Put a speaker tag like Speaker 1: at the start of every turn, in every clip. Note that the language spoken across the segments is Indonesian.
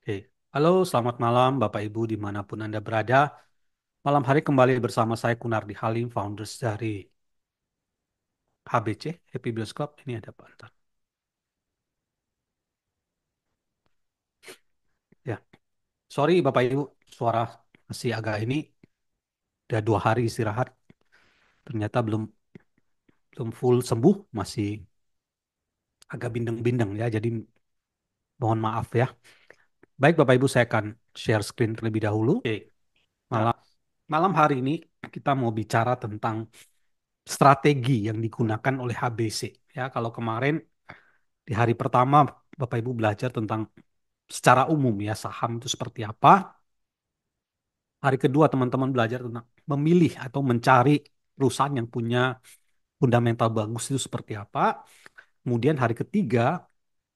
Speaker 1: Oke. Halo, selamat malam Bapak Ibu dimanapun Anda berada. Malam hari kembali bersama saya Kunardi Halim, founders dari HBC, Happy Bioskop. Ini ada Pak Antar. Ya, sorry Bapak Ibu, suara masih agak ini. Udah 2 hari istirahat, ternyata belum belum full sembuh, masih agak bindeng-bindeng ya. Jadi mohon maaf ya. Baik Bapak Ibu, saya akan share screen terlebih dahulu. Oke. Malam malam hari ini kita mau bicara tentang strategi yang digunakan oleh HBC. Ya, kalau kemarin di hari pertama Bapak Ibu belajar tentang secara umum ya saham itu seperti apa. Hari kedua teman-teman belajar tentang memilih atau mencari perusahaan yang punya fundamental bagus itu seperti apa. Kemudian hari ketiga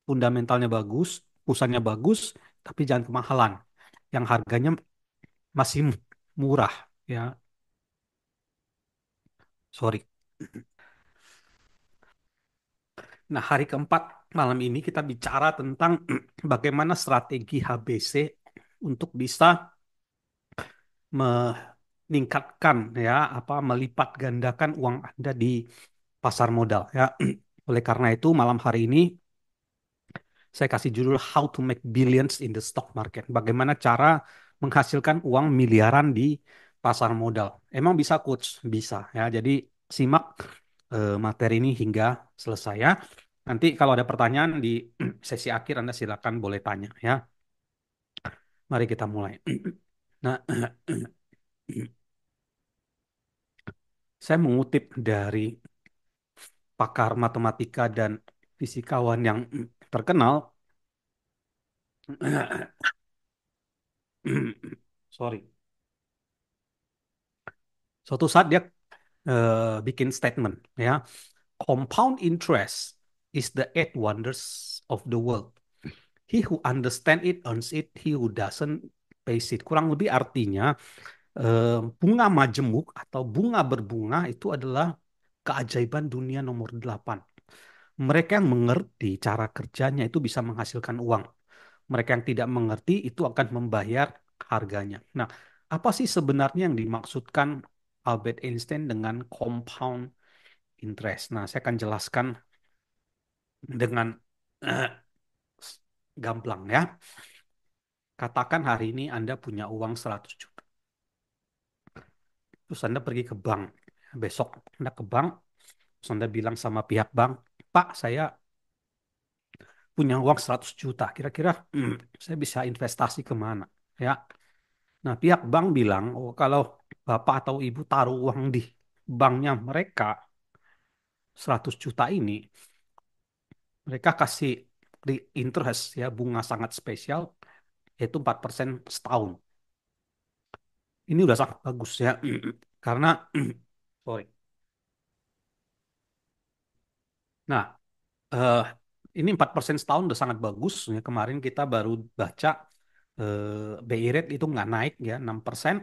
Speaker 1: fundamentalnya bagus, perusahaannya bagus, tapi jangan kemahalan. Yang harganya masih murah ya. Sorry. Nah, hari keempat malam ini kita bicara tentang bagaimana strategi HBC untuk bisa meningkatkan ya melipat gandakan uang Anda di pasar modal ya. Oleh karena itu malam hari ini saya kasih judul How to Make Billions in the Stock Market. Bagaimana cara menghasilkan uang miliaran di pasar modal. Emang bisa coach? Bisa ya. Jadi simak materi ini hingga selesai ya. Nanti kalau ada pertanyaan di sesi akhir Anda silakan boleh tanya ya. Mari kita mulai. Nah, saya mengutip dari pakar matematika dan fisikawan yang terkenal. Sorry. Suatu saat dia bikin statement ya, compound interest is the eight wonders of the world. He who understand it earns it, he who doesn't pays it. Kurang lebih artinya bunga majemuk atau bunga berbunga itu adalah keajaiban dunia nomor 8. Mereka yang mengerti cara kerjanya itu bisa menghasilkan uang. Mereka yang tidak mengerti itu akan membayar harganya. Nah, apa sih sebenarnya yang dimaksudkan Albert Einstein dengan compound interest? Nah, saya akan jelaskan dengan eh, gamblang ya. Katakan hari ini Anda punya uang 100 juta. Terus Anda pergi ke bank. Besok Anda ke bank, terus Anda bilang sama pihak bank, Pak, saya punya uang 100 juta. Kira-kira saya bisa investasi kemana? Ya. Nah, pihak bank bilang, oh kalau Bapak atau Ibu taruh uang di banknya mereka 100 juta ini, mereka kasih interest ya bunga sangat spesial yaitu 4% setahun. Ini udah sangat bagus ya. Karena sorry. Nah, eh, ini 4% setahun udah sangat bagus. Ya, kemarin kita baru baca BI rate itu nggak naik ya 6%.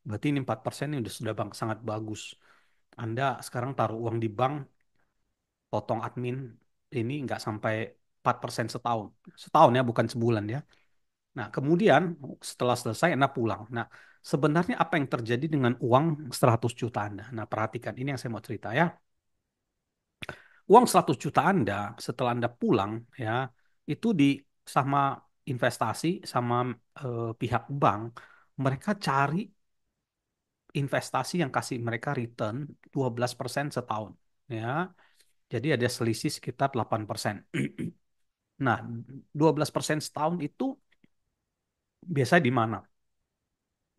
Speaker 1: Berarti ini 4% ini sudah sangat bagus. Anda sekarang taruh uang di bank, potong admin ini nggak sampai 4% setahun. Setahun ya, bukan sebulan ya. Nah, kemudian setelah selesai Anda pulang. Nah, sebenarnya apa yang terjadi dengan uang 100 juta Anda? Nah, perhatikan ini yang saya mau cerita ya. Uang 100 juta Anda setelah Anda pulang ya, itu di sama investasi sama pihak bank, mereka cari investasi yang kasih mereka return 12% setahun ya. Jadi ada selisih sekitar 8%. Nah, 12% setahun itu biasanya di mana?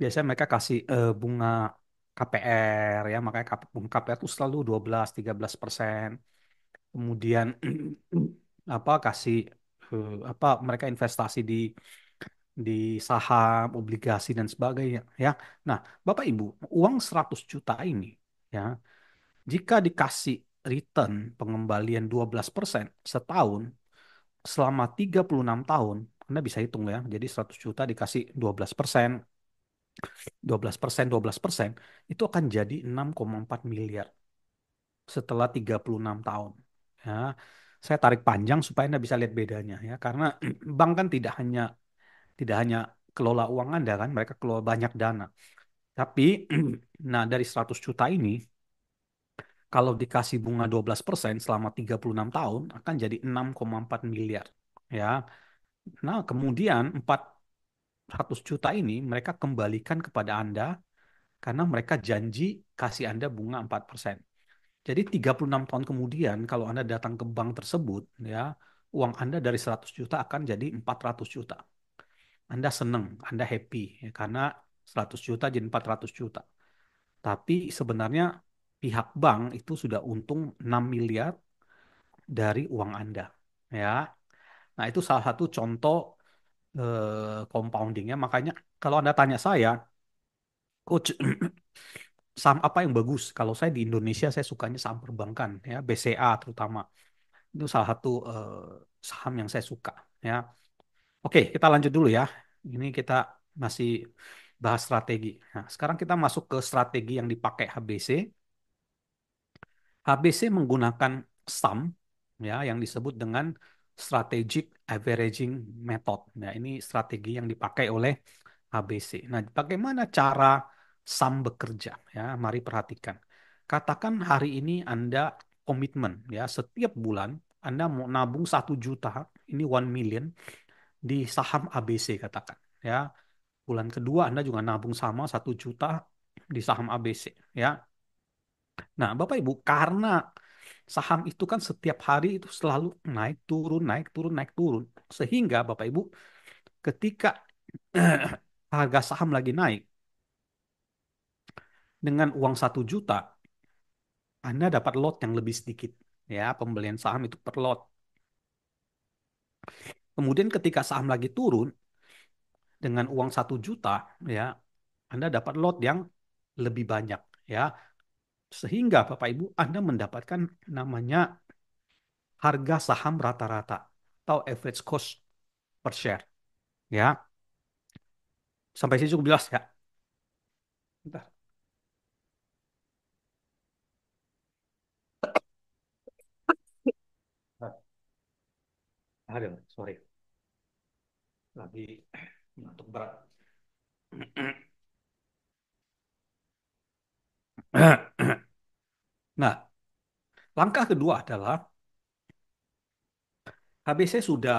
Speaker 1: Biasanya mereka kasih bunga KPR ya, makanya bunga KPR itu selalu 12-13%. Kemudian apa kasih apa mereka investasi di saham, obligasi dan sebagainya ya. Nah, Bapak Ibu, uang 100 juta ini ya, jika dikasih return pengembalian 12% setahun selama 36 tahun, Anda bisa hitung ya. Jadi 100 juta dikasih 12%, 12%, 12%, itu akan jadi 6,4 miliar setelah 36 tahun. Ya, saya tarik panjang supaya Anda bisa lihat bedanya ya. Karena bank kan tidak hanya Tidak hanya kelola uang Anda kan, mereka kelola banyak dana. Tapi, nah dari 100 juta ini, kalau dikasih bunga 12% selama 36 tahun, akan jadi 6,4 miliar. Ya, nah kemudian 400 juta ini mereka kembalikan kepada Anda karena mereka janji kasih Anda bunga 4%. Jadi 36 tahun kemudian kalau Anda datang ke bank tersebut, ya, uang Anda dari 100 juta akan jadi 400 juta. Anda senang, Anda happy, ya, karena 100 juta jadi 400 juta. Tapi sebenarnya pihak bank itu sudah untung 6 miliar dari uang Anda. Ya. Nah, itu salah satu contoh compoundingnya. Makanya kalau Anda tanya saya, Coach, saham apa yang bagus? Kalau saya di Indonesia, saya sukanya saham perbankan, ya, BCA terutama. Itu salah satu saham yang saya suka. Ya, oke, kita lanjut dulu ya. Ini kita masih bahas strategi. Nah, sekarang kita masuk ke strategi yang dipakai HBC. HBC menggunakan SAM, ya, yang disebut dengan Strategic Averaging Method. Nah, ini strategi yang dipakai oleh HBC. Nah, bagaimana cara SAM bekerja? Ya, mari perhatikan. Katakan hari ini Anda komitmen, ya, setiap bulan Anda mau nabung 1 juta, ini 1 million di saham ABC katakan, ya. Bulan kedua Anda juga nabung sama 1 juta di saham ABC, ya. Nah, Bapak Ibu, karena saham itu kan setiap hari itu selalu naik turun, naik turun, naik turun. Sehingga Bapak Ibu, ketika harga saham lagi naik dengan uang 1 juta, Anda dapat lot yang lebih sedikit. Ya, pembelian saham itu per lot. Kemudian ketika saham lagi turun dengan uang 1 juta, ya, Anda dapat lot yang lebih banyak. Ya, sehingga Bapak Ibu Anda mendapatkan namanya harga saham rata-rata atau average cost per share. Ya, sampai sini cukup jelas ya. Bentar. Aduh, sorry. Lagi ngantuk berat. Nah, langkah kedua adalah HBC sudah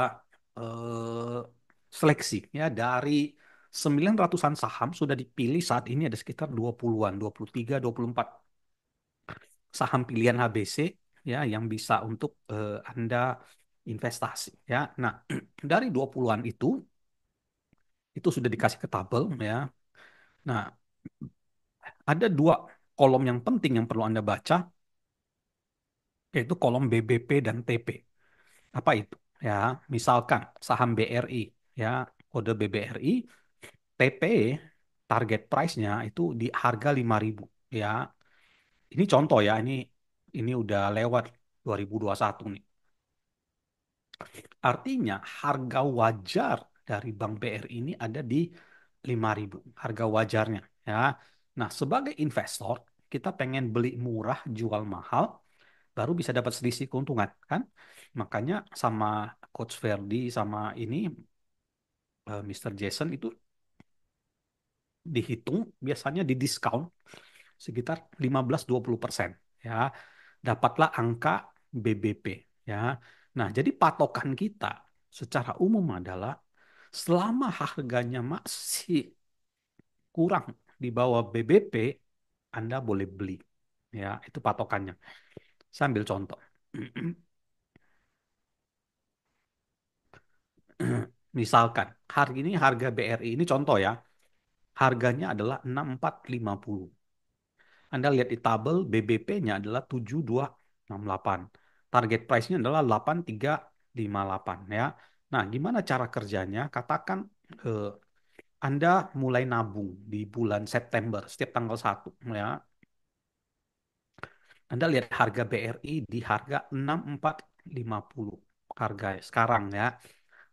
Speaker 1: eh, seleksi ya dari 900-an saham sudah dipilih saat ini ada sekitar 20-an, 23, 24 saham pilihan HBC ya yang bisa untuk Anda investasi ya. Nah, dari 20-an itu sudah dikasih ke tabel ya. Nah, ada dua kolom yang penting yang perlu Anda baca yaitu kolom BBP dan TP. Apa itu? Ya, misalkan saham BRI, ya, kode BBRI, TP target price-nya itu di harga 5.000. Ya, ini contoh ya, ini udah lewat 2021 nih. Artinya harga wajar dari Bank BRI ini ada di 5.000, harga wajarnya, ya. Nah, sebagai investor, kita pengen beli murah, jual mahal, baru bisa dapat selisih keuntungan, kan? Makanya sama Coach Verdi sama ini Mr. Jason itu dihitung biasanya di diskon sekitar 15-20%, ya. Dapatlah angka BBP, ya. Nah, jadi patokan kita secara umum adalah selama harganya masih kurang di bawah BBP, Anda boleh beli. Ya, itu patokannya. Saya ambil contoh. Misalkan, hari ini harga BRI ini contoh ya, harganya adalah 6450. Anda lihat di tabel BBP-nya adalah 7268. Target price-nya adalah 8358 ya. Nah, gimana cara kerjanya? Katakan eh, Anda mulai nabung di bulan September setiap tanggal 1 ya. Anda lihat harga BRI di harga 6450 harga sekarang ya.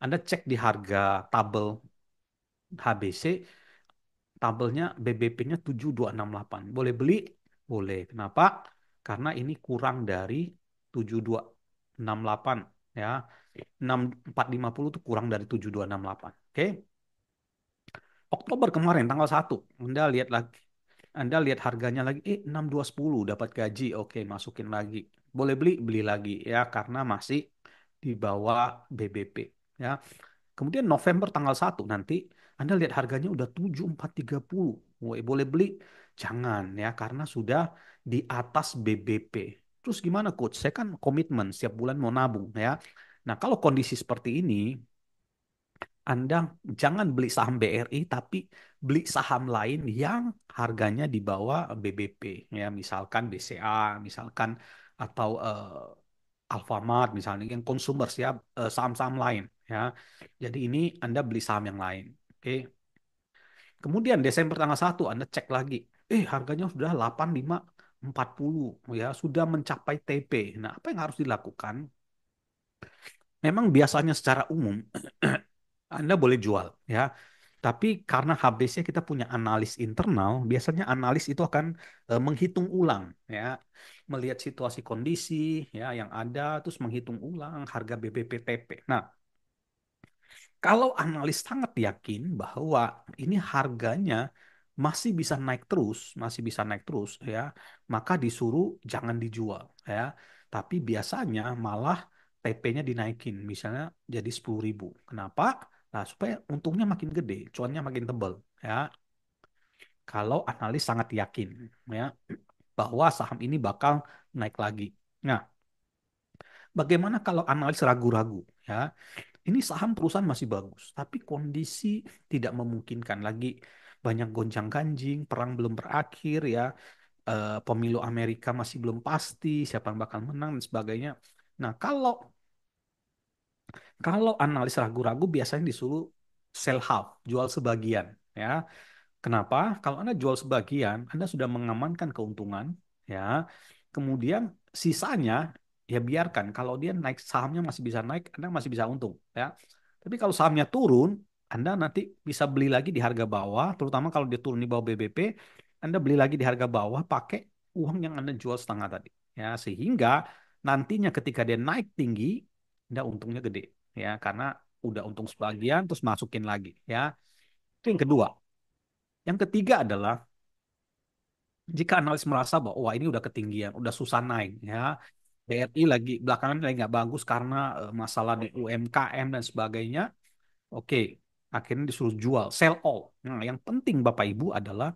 Speaker 1: Anda cek di harga tabel HBC, tabelnya BBP-nya 7268. Boleh beli? Boleh. Kenapa? Karena ini kurang dari 7268 ya. 6450 itu kurang dari 7268. Oke? Oktober kemarin tanggal 1, Anda lihat lagi. Anda lihat harganya lagi, 6210 dapat gaji, oke masukin lagi. Boleh beli, beli lagi ya karena masih di bawah BBP ya. Kemudian November tanggal 1 nanti Anda lihat harganya udah 7430. Woi, boleh beli? Jangan ya karena sudah di atas BBP. Terus gimana coach? Saya kan komitmen setiap bulan mau nabung ya. Nah, kalau kondisi seperti ini, Anda jangan beli saham BRI, tapi beli saham lain yang harganya di bawah BBP. Ya, misalkan BCA, misalkan atau Alfamart, misalnya yang consumer siap saham-saham lain. Ya, jadi ini Anda beli saham yang lain. Oke. Kemudian Desember tanggal 1 Anda cek lagi. Harganya sudah 8540 ya, sudah mencapai TP. Nah, apa yang harus dilakukan? Memang biasanya secara umum Anda boleh jual ya. Tapi karena HBC kita punya analis internal, biasanya analis itu akan menghitung ulang ya, melihat situasi kondisi ya yang ada, terus menghitung ulang harga BBPTP. Nah, kalau analis sangat yakin bahwa ini harganya masih bisa naik terus ya, maka disuruh jangan dijual ya. Tapi biasanya malah TP-nya dinaikin, misalnya jadi 10.000. Kenapa? Nah, supaya untungnya makin gede, cuannya makin tebal ya. Kalau analis sangat yakin ya bahwa saham ini bakal naik lagi. Nah, bagaimana kalau analis ragu-ragu ya? Ini saham perusahaan masih bagus, tapi kondisi tidak memungkinkan lagi. Banyak gonjang-ganjing, perang belum berakhir ya, pemilu Amerika masih belum pasti siapa yang bakal menang dan sebagainya. Nah, kalau analis ragu-ragu biasanya disuruh sell half, jual sebagian ya. Kenapa? Kalau Anda jual sebagian, Anda sudah mengamankan keuntungan, ya. Kemudian sisanya ya biarkan. Kalau dia naik sahamnya masih bisa naik, Anda masih bisa untung, ya. Tapi kalau sahamnya turun, Anda nanti bisa beli lagi di harga bawah, terutama kalau dia turun di bawah BBP, Anda beli lagi di harga bawah pakai uang yang Anda jual setengah tadi, ya. Sehingga nantinya ketika dia naik tinggi, Anda untungnya gede, ya, karena udah untung sebagian terus masukin lagi, ya. Itu yang kedua. Yang ketiga adalah jika analis merasa bahwa wah ini udah ketinggian, udah susah naik ya. BRI lagi belakangan lagi nggak bagus karena masalah di UMKM dan sebagainya. Oke, akhirnya disuruh jual, sell all. Nah, yang penting Bapak Ibu adalah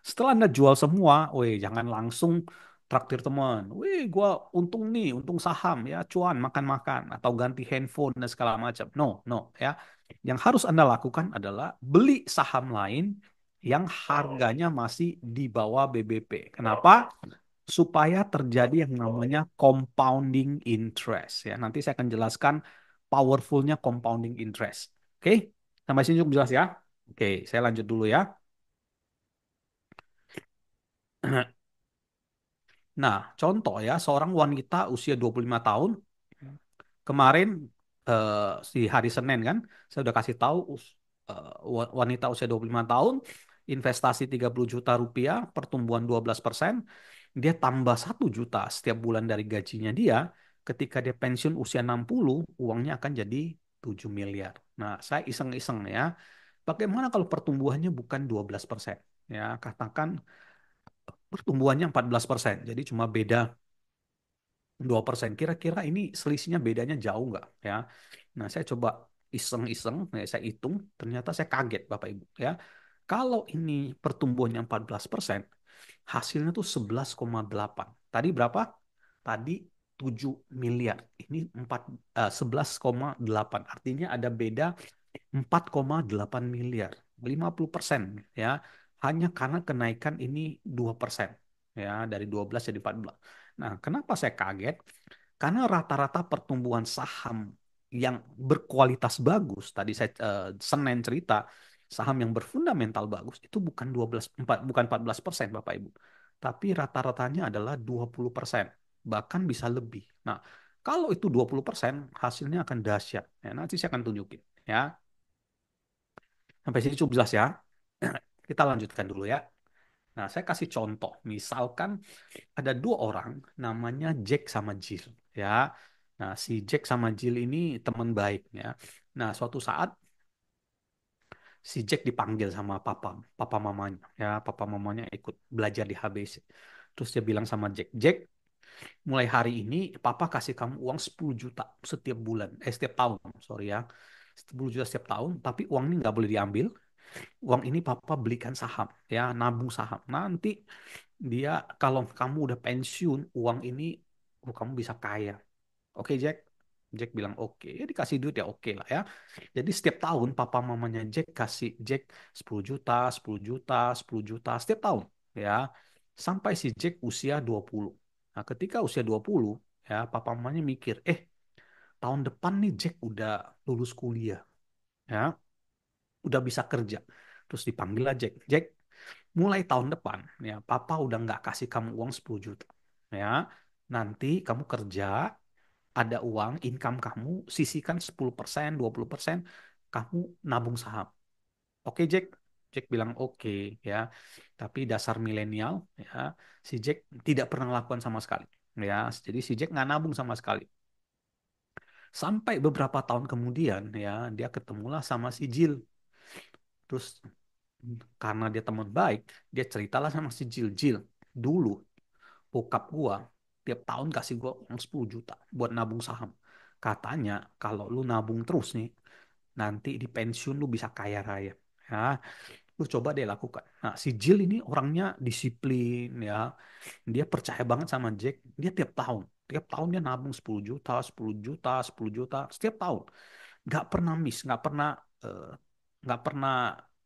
Speaker 1: setelah Anda jual semua, weh jangan langsung traktir teman. Weh, gua untung nih, untung saham ya, cuan makan-makan atau ganti handphone dan segala macam. No, no ya. Yang harus Anda lakukan adalah beli saham lain yang harganya masih di bawah BBP. Kenapa? Supaya terjadi yang namanya compounding interest ya. Nanti saya akan jelaskan powerfulnya compounding interest. Oke? Sampai sini cukup jelas ya? Oke, saya lanjut dulu ya. Nah, contoh ya, seorang wanita usia 25 tahun, kemarin di hari Senin kan, saya udah kasih tahu wanita usia 25 tahun, investasi 30 juta rupiah, pertumbuhan 12%, dia tambah 1 juta setiap bulan dari gajinya dia, ketika dia pensiun usia 60, uangnya akan jadi 7 miliar. Nah, saya iseng-iseng ya, bagaimana kalau pertumbuhannya bukan 12%? Ya, katakan pertumbuhannya 14%, jadi cuma beda 2%. Kira-kira ini selisihnya bedanya jauh nggak ya? Nah, saya coba iseng-iseng, ya, saya hitung, ternyata saya kaget Bapak Ibu ya. Kalau ini pertumbuhannya 14%, hasilnya tuh 11,8. Tadi berapa? Tadi 7 miliar. Ini 11,8. Artinya ada beda 4,8 miliar. 50% ya. Hanya karena kenaikan ini 2% ya, dari 12 jadi 14. Nah, kenapa saya kaget? Karena rata-rata pertumbuhan saham yang berkualitas bagus, tadi saya Senin cerita, saham yang berfundamental bagus itu bukan 12 4 bukan 14% Bapak Ibu. Tapi rata-ratanya adalah 20%, bahkan bisa lebih. Nah, kalau itu 20%, hasilnya akan dahsyat. Ya, nanti saya akan tunjukin ya. Sampai sini cukup jelas ya. Kita lanjutkan dulu ya. Nah, saya kasih contoh. Misalkan ada dua orang namanya Jack sama Jill ya. Nah, si Jack sama Jill ini teman baik ya. Nah, suatu saat si Jack dipanggil sama papa mamanya. Ya, papa mamanya ikut belajar di HBC. Terus dia bilang sama Jack, Jack, mulai hari ini papa kasih kamu uang 10 juta setiap bulan, setiap tahun, sorry ya. 10 juta setiap tahun, tapi uang ini nggak boleh diambil. Uang ini papa belikan saham, ya, nabung saham. Nanti dia kalau kamu udah pensiun, uang ini kamu bisa kaya. Oke, Jack. Jack bilang oke. Ya, dikasih duit ya oke lah ya. Jadi setiap tahun papa mamanya Jack kasih Jack 10 juta, 10 juta, 10 juta setiap tahun ya. Sampai si Jack usia 20. Nah, ketika usia 20 ya papa mamanya mikir, tahun depan nih Jack udah lulus kuliah ya, udah bisa kerja. Terus dipanggil lah Jack. Jack, mulai tahun depan ya papa udah nggak kasih kamu uang 10 juta ya. Nanti kamu kerja, ada uang, income kamu, sisihkan 10%, 20%, kamu nabung saham. Oke, Jack? Jack bilang oke, ya. Tapi dasar milenial, ya, si Jack tidak pernah lakukan sama sekali. Ya, jadi si Jack nggak nabung sama sekali. Sampai beberapa tahun kemudian, ya, dia ketemulah sama si Jill. Terus karena dia teman baik, dia ceritalah sama si Jill. Jill, dulu bokap gua tiap tahun kasih gua uang 10 juta buat nabung saham. Katanya kalau lu nabung terus nih, nanti di pensiun lu bisa kaya raya. Ya, lu coba deh lakukan. Nah, si Jill ini orangnya disiplin ya. Dia percaya banget sama Jack. Dia tiap tahun dia nabung 10 juta, 10 juta, 10 juta setiap tahun. Nggak pernah miss, eh, nggak pernah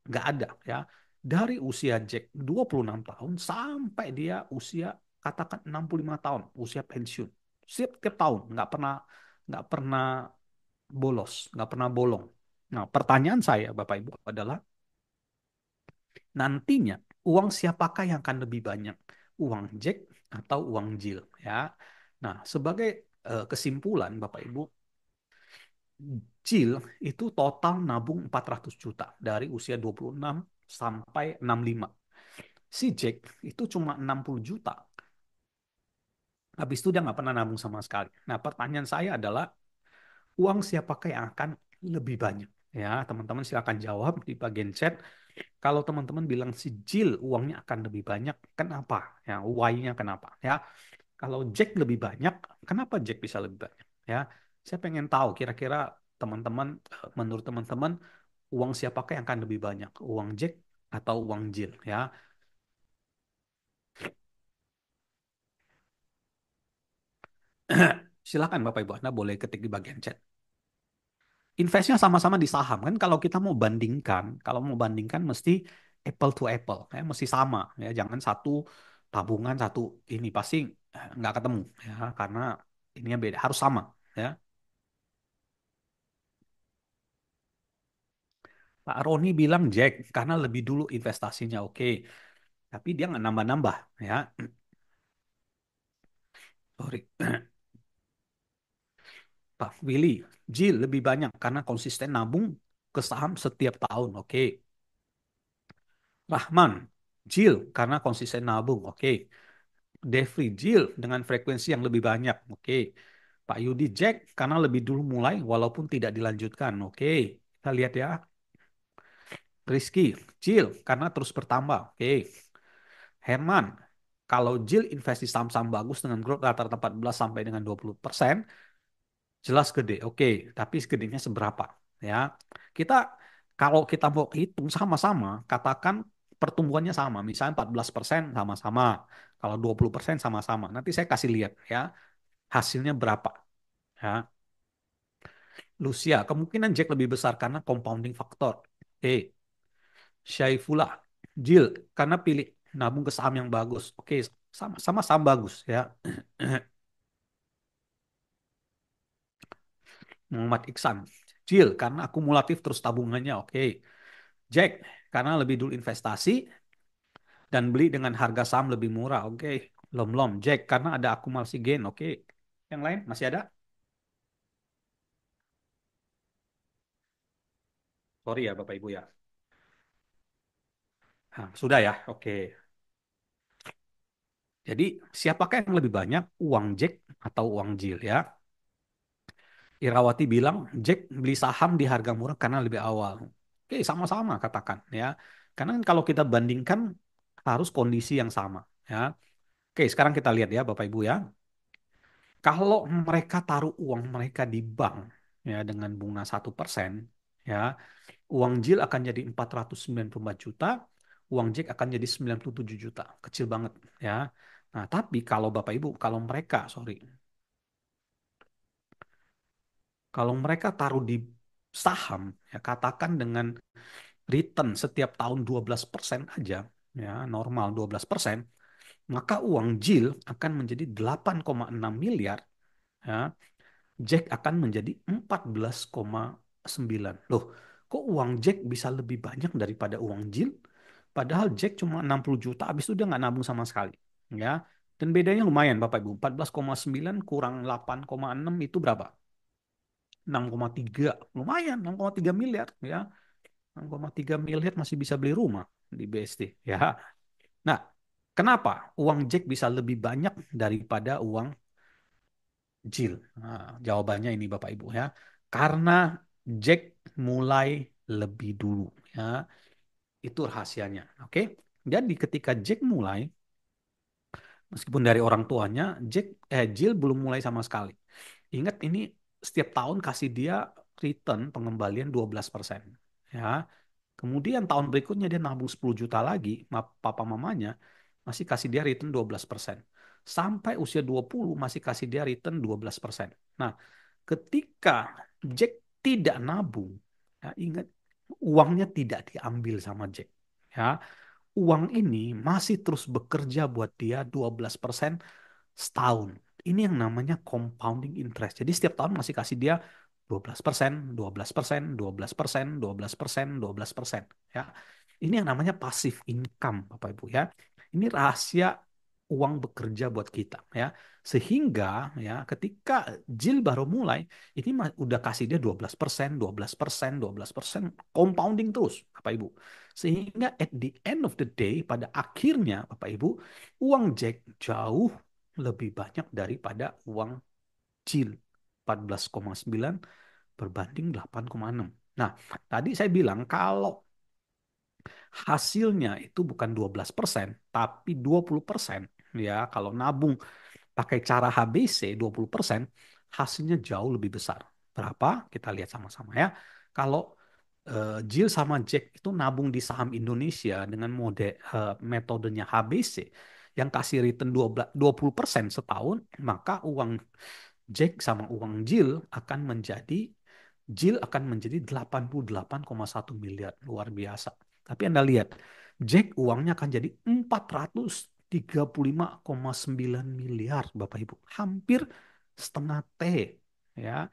Speaker 1: nggak ada ya. Dari usia Jack 26 tahun sampai dia usia katakan 65 tahun, usia pensiun. Setiap tahun nggak pernah bolos, nggak pernah bolong. Nah, pertanyaan saya Bapak Ibu adalah nantinya uang siapakah yang akan lebih banyak? Uang Jack atau uang Jill ya. Nah, sebagai kesimpulan Bapak Ibu, Jill itu total nabung 400 juta dari usia 26 sampai 65. Si Jack itu cuma 60 juta. Habis itu dia nggak pernah nabung sama sekali. Nah, pertanyaan saya adalah uang siapakah yang akan lebih banyak? Ya, teman-teman silakan jawab di bagian chat. Kalau teman-teman bilang si Jill uangnya akan lebih banyak, kenapa? Ya, why-nya kenapa? Ya, kalau Jack lebih banyak, kenapa Jack bisa lebih banyak? Ya, saya pengen tahu kira-kira teman-teman, menurut teman-teman, uang siapakah yang akan lebih banyak? Uang Jack atau uang Jill? Ya, silakan Bapak Ibu, Anda boleh ketik di bagian chat. Investnya sama-sama di saham kan, kalau mau bandingkan mesti apple to apple ya, mesti sama ya, jangan satu tabungan satu ini pasti nggak ketemu ya, karena ininya beda, harus sama ya. Pak Roni bilang Jack karena lebih dulu investasinya oke, tapi dia nggak nambah-nambah ya. Sorry. Pak Willy, Jill lebih banyak karena konsisten nabung ke saham setiap tahun oke. Rahman, Jill karena konsisten nabung oke. Devri Jill dengan frekuensi yang lebih banyak. Oke. Pak Yudi Jack karena lebih dulu mulai walaupun tidak dilanjutkan. Oke. Kita lihat ya. Rizky Jill karena terus bertambah. Oke. Herman, kalau Jill investasi saham-saham bagus dengan growth rata-rata 14 sampai dengan 20%, jelas gede. Oke, tapi gedenya seberapa? Ya. Kita kalau kita mau hitung sama-sama, katakan pertumbuhannya sama, misalnya 14% sama-sama. Kalau 20% sama-sama. Nanti saya kasih lihat ya hasilnya berapa ya. Lucia, kemungkinan Jack lebih besar karena compounding faktor. Oke, Syaifullah, Jill karena pilih nabung ke saham yang bagus. Oke, sama-sama saham bagus ya. Muhammad Iksan, Jill karena akumulatif terus tabungannya. Oke, Jack karena lebih dulu investasi dan beli dengan harga saham lebih murah. Oke, Lom Jack karena ada akumulasi gain. Oke, yang lain masih ada? Sorry ya Bapak Ibu ya. Nah, sudah ya. Oke. Jadi siapakah yang lebih banyak, uang Jack atau uang Jill ya? Irawati bilang Jack beli saham di harga murah karena lebih awal. Oke, sama-sama katakan ya. Karena kan kalau kita bandingkan harus kondisi yang sama ya. Oke, sekarang kita lihat ya Bapak Ibu ya. Kalau mereka taruh uang mereka di bank ya dengan bunga 1%, ya, uang JIL akan jadi 494 juta, uang Jack akan jadi 97 juta. Kecil banget ya. Nah, tapi kalau Bapak Ibu, kalau mereka taruh di saham, ya katakan dengan return setiap tahun 12% aja, ya normal 12%, maka uang JIL akan menjadi 8,6 miliar, ya. Jack akan menjadi 14,9. Loh, kok uang Jack bisa lebih banyak daripada uang JIL? Padahal Jack cuma 60 juta, habis itu dia nggak nabung sama sekali, ya. Dan bedanya lumayan Bapak Ibu, 14,9 kurang 8,6 itu berapa? 6,3, lumayan 6,3 miliar ya. 6,3 miliar masih bisa beli rumah di BSD ya. Nah, kenapa uang Jack bisa lebih banyak daripada uang Jill? Nah, jawabannya ini Bapak Ibu ya. Karena Jack mulai lebih dulu ya. Itu rahasianya. Oke. Jadi ketika Jack mulai, meskipun dari orang tuanya, Jill belum mulai sama sekali. Ingat ini setiap tahun kasih dia return pengembalian 12%. Ya. Kemudian tahun berikutnya dia nabung 10 juta lagi, papa mamanya masih kasih dia return 12%. Sampai usia 20 masih kasih dia return 12%. Nah, ketika Jack tidak nabung, ya ingat uangnya tidak diambil sama Jack. Ya, uang ini masih terus bekerja buat dia 12% setahun. Ini yang namanya compounding interest. Jadi setiap tahun masih kasih dia 12%, 12%, 12%, 12%, 12%. Ya. Ini yang namanya passive income, Bapak Ibu ya. Ini rahasia uang bekerja buat kita ya. Sehingga ya ketika Jill baru mulai, ini udah kasih dia 12%, 12%, 12%, compounding terus, Bapak Ibu. Sehingga at the end of the day, pada akhirnya Bapak Ibu, uang Jack jauh lebih banyak daripada uang Jill. 14,9 berbanding 8,6. Nah, tadi saya bilang kalau hasilnya itu bukan 12%, tapi 20%. Ya, kalau nabung pakai cara HBC 20%, hasilnya jauh lebih besar. Berapa? Kita lihat sama-sama ya. Kalau Jill sama Jack itu nabung di saham Indonesia dengan metodenya HBC yang kasih return 20% setahun, maka uang Jack sama uang Jill akan menjadi 88,1 miliar. Luar biasa. Tapi Anda lihat, Jack uangnya akan jadi 435,9 miliar, Bapak Ibu. Hampir setengah T. Ya.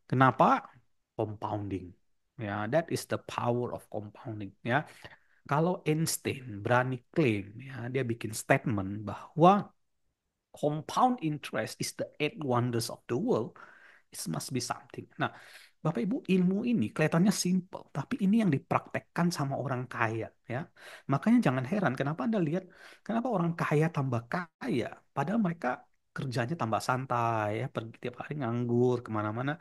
Speaker 1: Kenapa? Compounding. Ya, that is the power of compounding. Ya, kalau Einstein berani klaim, ya, dia bikin statement bahwa compound interest is the eight wonders of the world, it must be something. Nah, Bapak Ibu, ilmu ini kelihatannya simple, tapi ini yang dipraktekkan sama orang kaya, ya. Makanya jangan heran kenapa Anda lihat kenapa orang kaya tambah kaya, padahal mereka kerjanya tambah santai, ya, pergi tiap hari nganggur kemana-mana,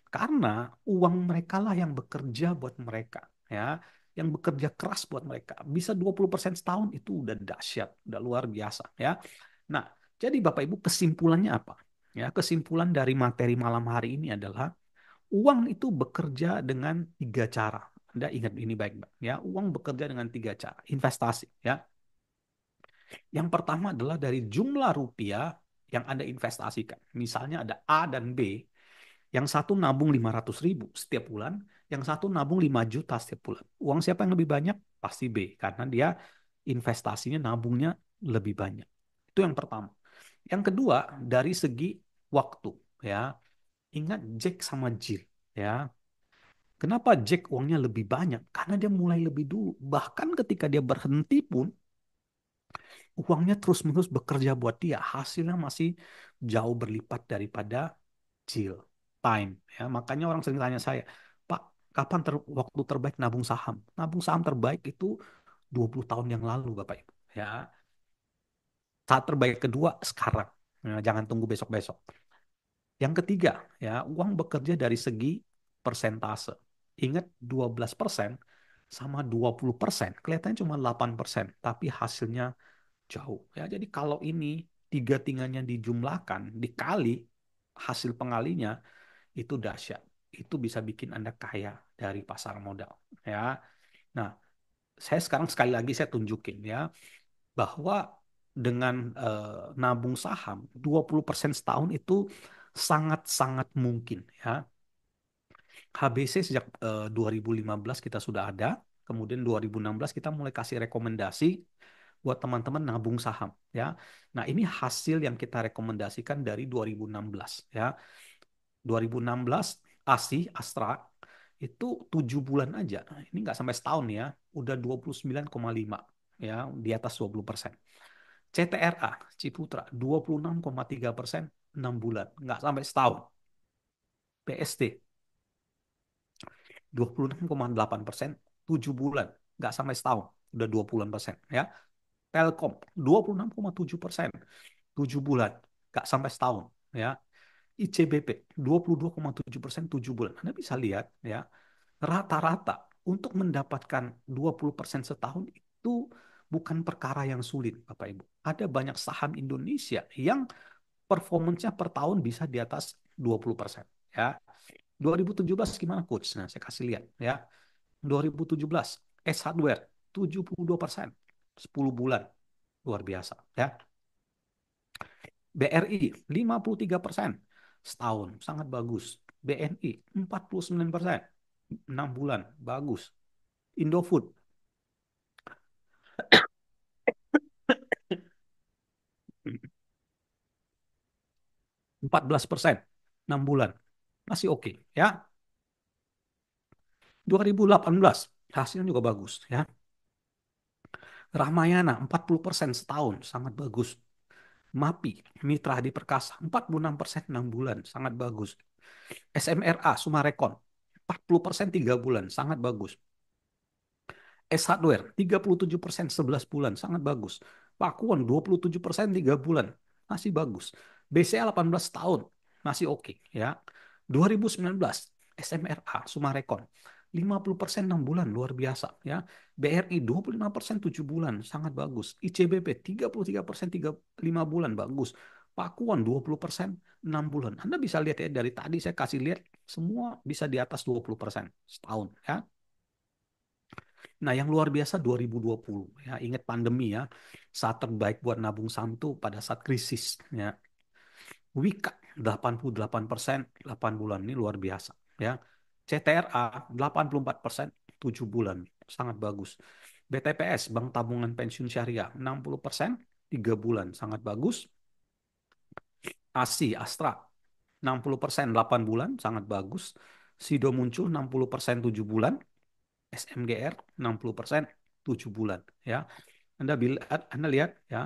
Speaker 1: karena uang mereka lah yang bekerja buat mereka, ya, yang bekerja keras buat mereka. Bisa 20% setahun itu udah dahsyat, udah luar biasa, ya. Nah, jadi Bapak Ibu kesimpulannya apa? Ya, kesimpulan dari materi malam hari ini adalah uang itu bekerja dengan tiga cara. Anda ingat ini baik-baik ya. Uang bekerja dengan tiga cara. Investasi ya. Yang pertama adalah dari jumlah rupiah yang Anda investasikan. Misalnya ada A dan B. Yang satu nabung 500.000 setiap bulan, yang satu nabung 5 juta setiap bulan. Uang siapa yang lebih banyak? Pasti B, karena dia investasinya nabungnya lebih banyak. Itu yang pertama. Yang kedua, dari segi waktu ya. Ingat Jack sama Jill ya. Kenapa Jack uangnya lebih banyak? Karena dia mulai lebih dulu. Bahkan ketika dia berhenti pun, uangnya terus-menerus bekerja buat dia. Hasilnya masih jauh berlipat daripada Jill. Time. Ya, makanya orang sering tanya saya, Pak, kapan waktu terbaik nabung saham? Nabung saham terbaik itu 20 tahun yang lalu, Bapak Ibu. Ya, saat terbaik kedua sekarang. Ya, jangan tunggu besok-besok. Yang ketiga, ya, uang bekerja dari segi persentase. Ingat 12%. sama 20%, kelihatannya cuma 8%, tapi hasilnya jauh. Ya, jadi kalau ini tiga-tiganya dijumlahkan, dikali hasil pengalinya, itu dahsyat. Itu bisa bikin Anda kaya dari pasar modal. Ya, nah saya sekarang sekali lagi saya tunjukin ya bahwa dengan nabung saham 20% setahun itu sangat-sangat mungkin ya. HBC sejak 2015 kita sudah ada, kemudian 2016 kita mulai kasih rekomendasi buat teman-teman nabung saham ya. Nah, ini hasil yang kita rekomendasikan dari 2016 ya. 2016 ASI Astra itu 7 bulan aja. Ini nggak sampai setahun ya, udah 29,5 ya, di atas 20%. CTRA Ciputra 26,3%, 6 bulan, nggak sampai setahun. PST 26,8%, 7 bulan, nggak sampai setahun, udah 20% ya. Telkom 26,7%, 7 bulan, nggak sampai setahun ya. ICBP 22,7%, 7 bulan. Anda bisa lihat ya, rata-rata untuk mendapatkan 20% setahun itu bukan perkara yang sulit, Bapak Ibu. Ada banyak saham Indonesia yang performance-nya per tahun bisa di atas 20%. Ya. 2017 gimana coach? Nah, saya kasih lihat ya. 2017 S Hardware 72%, 10 bulan. Luar biasa ya. BRI 53%, setahun, sangat bagus. BNI 49%, 6 bulan, bagus. Indofood 14%, 6 bulan, masih oke ya. 2018 hasilnya juga bagus ya. Ramayana 40% setahun, sangat bagus. MAPI, Mitra Hadi Perkasa 46%, 6 bulan, sangat bagus. SMRA Sumarekon 40% 3 bulan, sangat bagus. S Hardware 37% 11 bulan, sangat bagus. Pakuan 27% 3 bulan, masih bagus. BCA 18 tahun, masih oke ya. 2019 SMRA Sumarekon 50% 6 bulan, luar biasa ya. BRI 25% 7 bulan, sangat bagus. ICBP 33% 5 bulan, bagus. Pakuan 20% 6 bulan. Anda bisa lihat ya, dari tadi saya kasih lihat semua bisa di atas 20% setahun ya. Nah, yang luar biasa 2020 ya, ingat pandemi ya. Saat terbaik buat nabung saham itu pada saat krisis ya. Wika 88%, 8 bulan, ini luar biasa ya. CTRA 84%, 7 bulan, sangat bagus. BTPS Bank Tabungan Pensiun Syariah 60%, 3 bulan, sangat bagus. ASI Astra 60%, 8 bulan, sangat bagus. Sido muncul 60%, 7 bulan. SMGR 60%, 7 bulan ya. Anda lihat ya,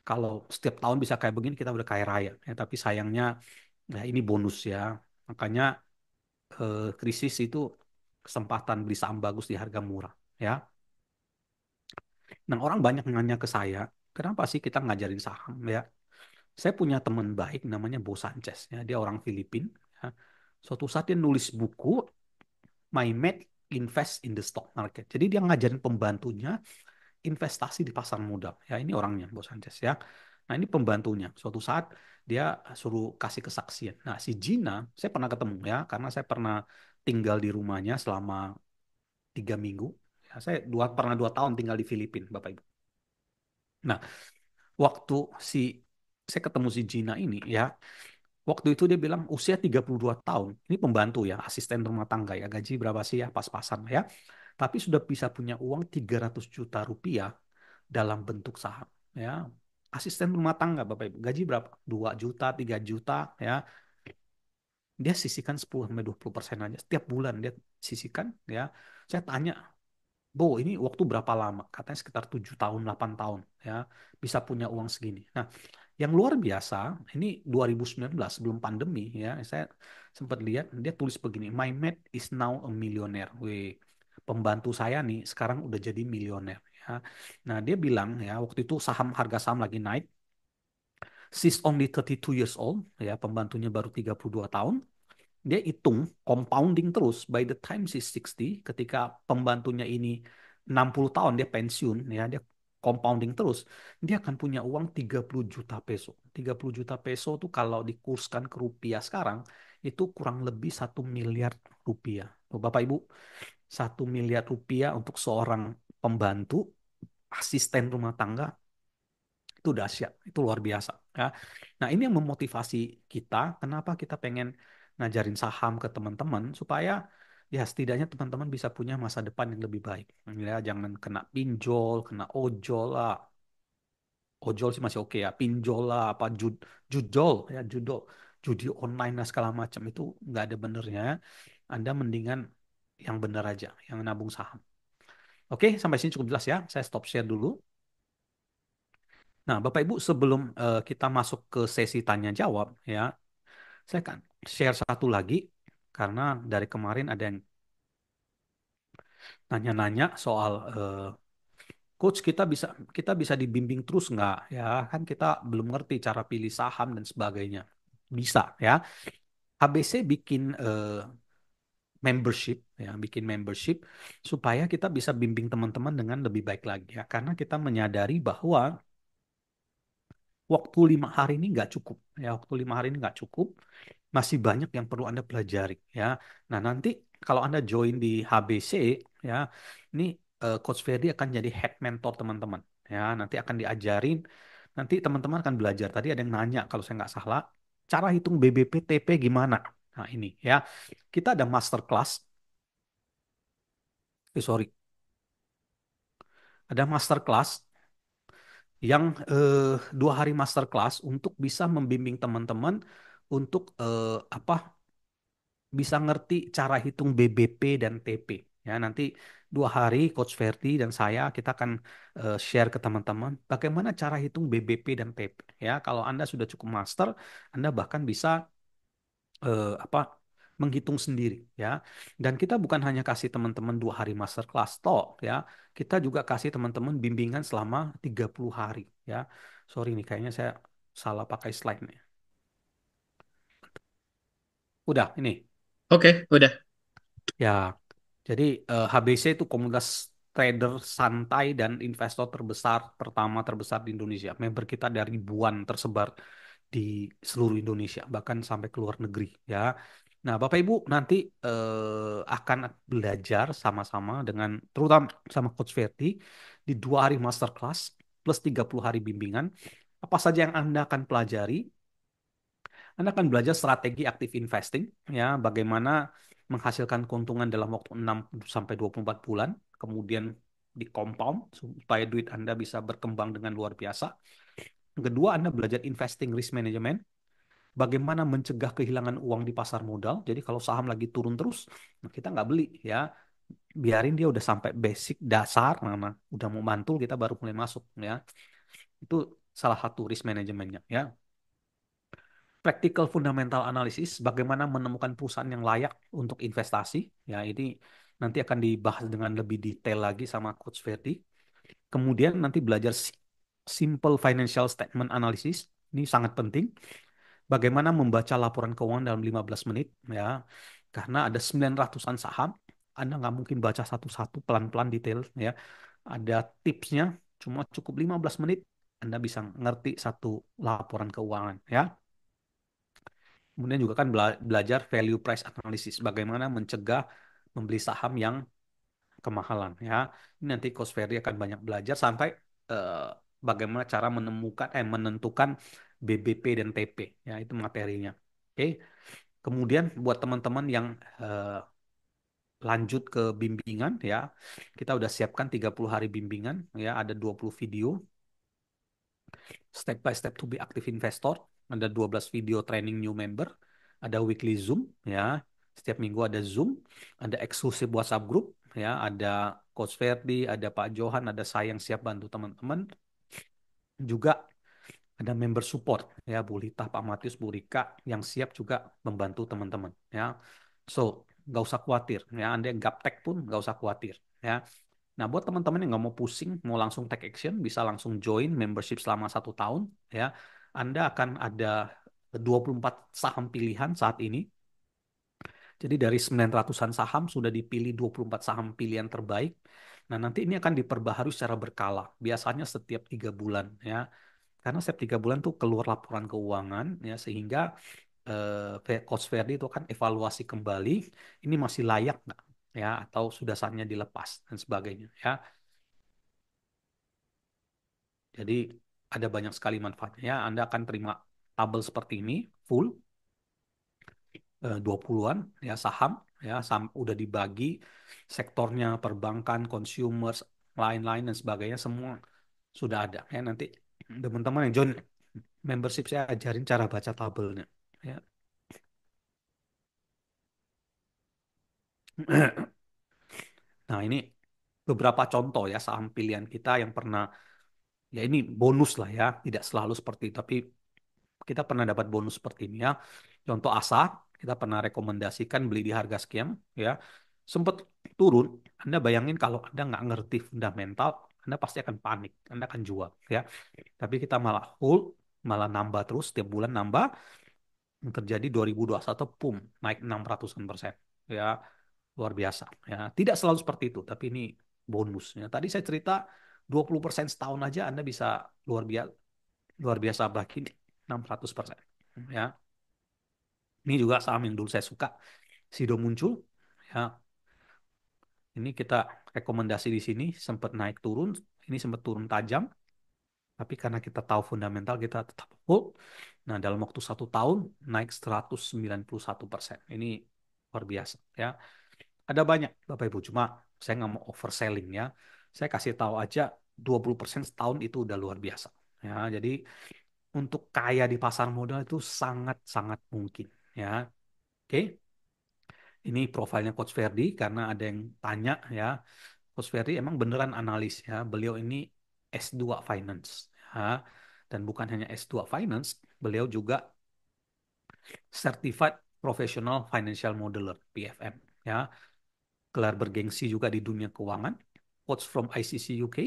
Speaker 1: kalau setiap tahun bisa kayak begini kita udah kaya raya ya, tapi sayangnya ya ini bonus ya. Makanya krisis itu kesempatan beli saham bagus di harga murah ya. Nah, orang banyak nanya ke saya, kenapa sih kita ngajarin saham ya? Saya punya teman baik namanya Bo Sanchez ya, dia orang Filipina ya. Suatu saat dia nulis buku My Mate Invest in the Stock Market. Jadi dia ngajarin pembantunya investasi di pasar modal. Ya, ini orangnya, Bos Sanchez ya. Nah, ini pembantunya. Suatu saat dia suruh kasih kesaksian. Nah, si Gina, saya pernah ketemu ya, karena saya pernah tinggal di rumahnya selama 3 minggu. Ya, saya pernah 2 tahun tinggal di Filipina, Bapak Ibu. Nah, waktu si saya ketemu si Gina ini ya, waktu itu dia bilang usia 32 tahun. Ini pembantu ya, asisten rumah tangga ya, gaji berapa sih ya, pas-pasan ya. Tapi sudah bisa punya uang 300 juta rupiah dalam bentuk saham ya. Asisten rumah tangga Bapak Ibu, gaji berapa? 2 juta, 3 juta ya. Dia sisihkan 10 sampai 20% aja setiap bulan, dia sisihkan ya. Saya tanya, Bo, ini waktu berapa lama? Katanya sekitar 7 tahun, 8 tahun ya, bisa punya uang segini. Nah, yang luar biasa, ini 2019 sebelum pandemi ya, saya sempat lihat dia tulis begini, My mate is now a millionaire. Wih, pembantu saya nih sekarang udah jadi milioner ya. Nah, dia bilang ya, waktu itu harga saham lagi naik. She's only 32 years old ya, pembantunya baru 32 tahun. dia hitung compounding terus by the time she's 60, ketika pembantunya ini 60 tahun dia pensiun ya, dia compounding terus, dia akan punya uang 30 juta peso. 30 juta peso tuh kalau dikurskan ke rupiah sekarang itu kurang lebih 1 miliar rupiah. Tuh, Bapak Ibu, 1 miliar rupiah untuk seorang pembantu asisten rumah tangga itu dahsyat, itu luar biasa ya. Nah, ini yang memotivasi kita, kenapa kita pengen ngajarin saham ke teman-teman supaya ya setidaknya teman-teman bisa punya masa depan yang lebih baik. Ya, jangan kena pinjol, kena ojol lah. Ojol sih masih oke ya, pinjol lah, apa judol ya, judi online lah segala macam itu nggak ada benernya. Anda mendingan yang bener aja, yang nabung saham. Oke, sampai sini cukup jelas ya. Saya stop share dulu. Nah, Bapak Ibu, sebelum kita masuk ke sesi tanya jawab ya, saya akan share satu lagi karena dari kemarin ada yang nanya-nanya soal coach, kita bisa dibimbing terus nggak ya, kan kita belum ngerti cara pilih saham dan sebagainya. Bisa ya. HBC bikin membership ya, bikin membership supaya kita bisa bimbing teman-teman dengan lebih baik lagi ya, karena kita menyadari bahwa waktu 5 hari ini nggak cukup ya, waktu 5 hari ini nggak cukup, masih banyak yang perlu Anda pelajari ya. Nah, nanti kalau Anda join di HBC ya, ini Coach Ferdi akan jadi head mentor teman-teman ya, nanti akan diajarin, nanti teman-teman akan belajar. Tadi ada yang nanya kalau saya nggak salah cara hitung BBP TP gimana. Nah, ini ya, kita ada master class, sorry, ada master class yang 2 hari master class untuk bisa membimbing teman-teman untuk apa, bisa ngerti cara hitung BBP dan TP. Ya, nanti 2 hari Coach Ferdi dan saya kita akan share ke teman-teman bagaimana cara hitung BBP dan TP. Ya, kalau Anda sudah cukup master, Anda bahkan bisa apa, menghitung sendiri ya. Dan kita bukan hanya kasih teman-teman 2 hari master class toh ya, kita juga kasih teman-teman bimbingan selama 30 hari ya. Sorry nih, kayaknya saya salah pakai slide nih. Udah ini.
Speaker 2: Oke, udah.
Speaker 1: Ya, jadi HBC itu komunitas trader santai dan investor terbesar, pertama terbesar di Indonesia. Member kita ada ribuan tersebar di seluruh Indonesia, bahkan sampai ke luar negeri ya. Nah, Bapak Ibu nanti akan belajar sama-sama dengan terutama sama Coach Verdi di 2 hari masterclass plus 30 hari bimbingan. Apa saja yang Anda akan pelajari? Anda akan belajar strategi aktif investing, ya, bagaimana menghasilkan keuntungan dalam waktu 6 sampai 24 bulan, kemudian di compound supaya duit Anda bisa berkembang dengan luar biasa. Yang kedua, Anda belajar investing risk management, bagaimana mencegah kehilangan uang di pasar modal. Jadi kalau saham lagi turun terus, nah kita nggak beli ya, biarin dia udah sampai basic dasar, nah, udah mau mantul kita baru mulai masuk ya. Itu salah satu risk manajemennya ya. Practical fundamental analysis, bagaimana menemukan perusahaan yang layak untuk investasi. Ya, ini nanti akan dibahas dengan lebih detail lagi sama Coach Ferdi. Kemudian nanti belajar simple financial statement analysis. Ini sangat penting. Bagaimana membaca laporan keuangan dalam 15 menit. Ya, karena ada 900-an saham. Anda nggak mungkin baca satu-satu pelan-pelan detail. Ya, ada tipsnya. Cuma cukup 15 menit. Anda bisa ngerti satu laporan keuangan. Ya. Kemudian juga kan belajar value price analysis, bagaimana mencegah membeli saham yang kemahalan ya. Ini nanti Coach Ferry akan banyak belajar sampai eh, bagaimana cara menentukan BBP dan TP ya, itu materinya. Oke. Kemudian buat teman-teman yang eh, lanjut ke bimbingan ya, kita udah siapkan 30 hari bimbingan ya, ada 20 video step by step to be active investor. Ada 12 video training new member, ada weekly Zoom ya. Setiap minggu ada Zoom, ada eksklusif WhatsApp group ya, ada Coach Ferdi, ada Pak Johan, ada saya yang siap bantu teman-teman. Juga ada member support ya, Bu Lita, Pak Matius, Bu Rika yang siap juga membantu teman-teman ya. So, nggak usah khawatir ya, Anda yang gaptek pun nggak usah khawatir ya. Nah, buat teman-teman yang nggak mau pusing, mau langsung take action, bisa langsung join membership selama 1 tahun. Ya, Anda akan ada 24 saham pilihan saat ini. Jadi dari 900-an saham sudah dipilih 24 saham pilihan terbaik. Nah, nanti ini akan diperbaharui secara berkala. Biasanya setiap 3 bulan ya. Karena setiap 3 bulan tuh keluar laporan keuangan ya, sehingga Coach Verdi itu akan evaluasi kembali ini masih layak nggak ya, atau sudah saatnya dilepas dan sebagainya ya. Jadi ada banyak sekali manfaatnya. Ya. Anda akan terima tabel seperti ini full 20-an ya saham ya, udah dibagi sektornya, perbankan, consumers, lain-lain dan sebagainya, semua sudah ada ya. Nanti teman-teman yang join membership saya ajarin cara baca tabelnya ya. Nah, ini beberapa contoh ya saham pilihan kita yang pernah, ya ini bonus lah ya, tidak selalu seperti itu, tapi kita pernah dapat bonus seperti ini ya. Contoh ASA, kita pernah rekomendasikan beli di harga sekian ya. Sempat turun, Anda bayangin kalau Anda nggak ngerti fundamental, Anda pasti akan panik, Anda akan jual ya. Tapi kita malah hold, malah nambah terus, setiap bulan nambah. Yang terjadi 2021 pum, naik 600-an persen. Ya, luar biasa. Ya, tidak selalu seperti itu, tapi ini bonusnya. Tadi saya cerita 20% setahun aja Anda bisa luar biasa, luar biasa, bahkan 600%. Ya, ini juga saham yang dulu saya suka. Sido muncul, ya, ini kita rekomendasi di sini sempat naik turun, ini sempat turun tajam, tapi karena kita tahu fundamental kita tetap hold. Nah, dalam waktu 1 tahun naik 191%. Ini luar biasa, ya. Ada banyak, Bapak Ibu. Cuma saya nggak mau overselling ya. Saya kasih tahu aja 20% setahun itu udah luar biasa. Ya, jadi untuk kaya di pasar modal itu sangat-sangat mungkin. Ya, oke. Ini profilnya Coach Verdi karena ada yang tanya ya. Coach Verdi emang beneran analis ya. Beliau ini S2 Finance ya. Dan bukan hanya S2 Finance, beliau juga Certified Professional Financial Modeler (PFM) ya. Gelar bergengsi juga di dunia keuangan. Coach from ICC UK,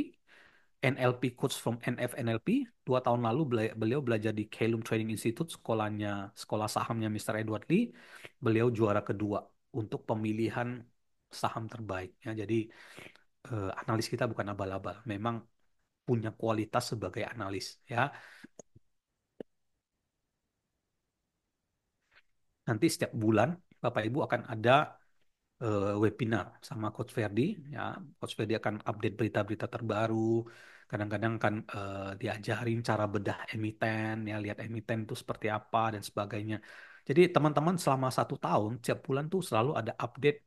Speaker 1: NLP coach from NF NLP. 2 tahun lalu beliau belajar di Kellum Training Institute, sekolah sahamnya Mr. Edward Lee. Beliau juara kedua untuk pemilihan saham terbaik. Ya, jadi analis kita bukan abal-abal, memang punya kualitas sebagai analis. Ya, nanti setiap bulan Bapak Ibu akan ada webinar sama Coach Verdi ya. Coach Verdi akan update berita-berita terbaru. Kadang-kadang kan diajarin cara bedah emiten ya, lihat emiten itu seperti apa dan sebagainya. Jadi teman-teman selama 1 tahun tiap bulan tuh selalu ada update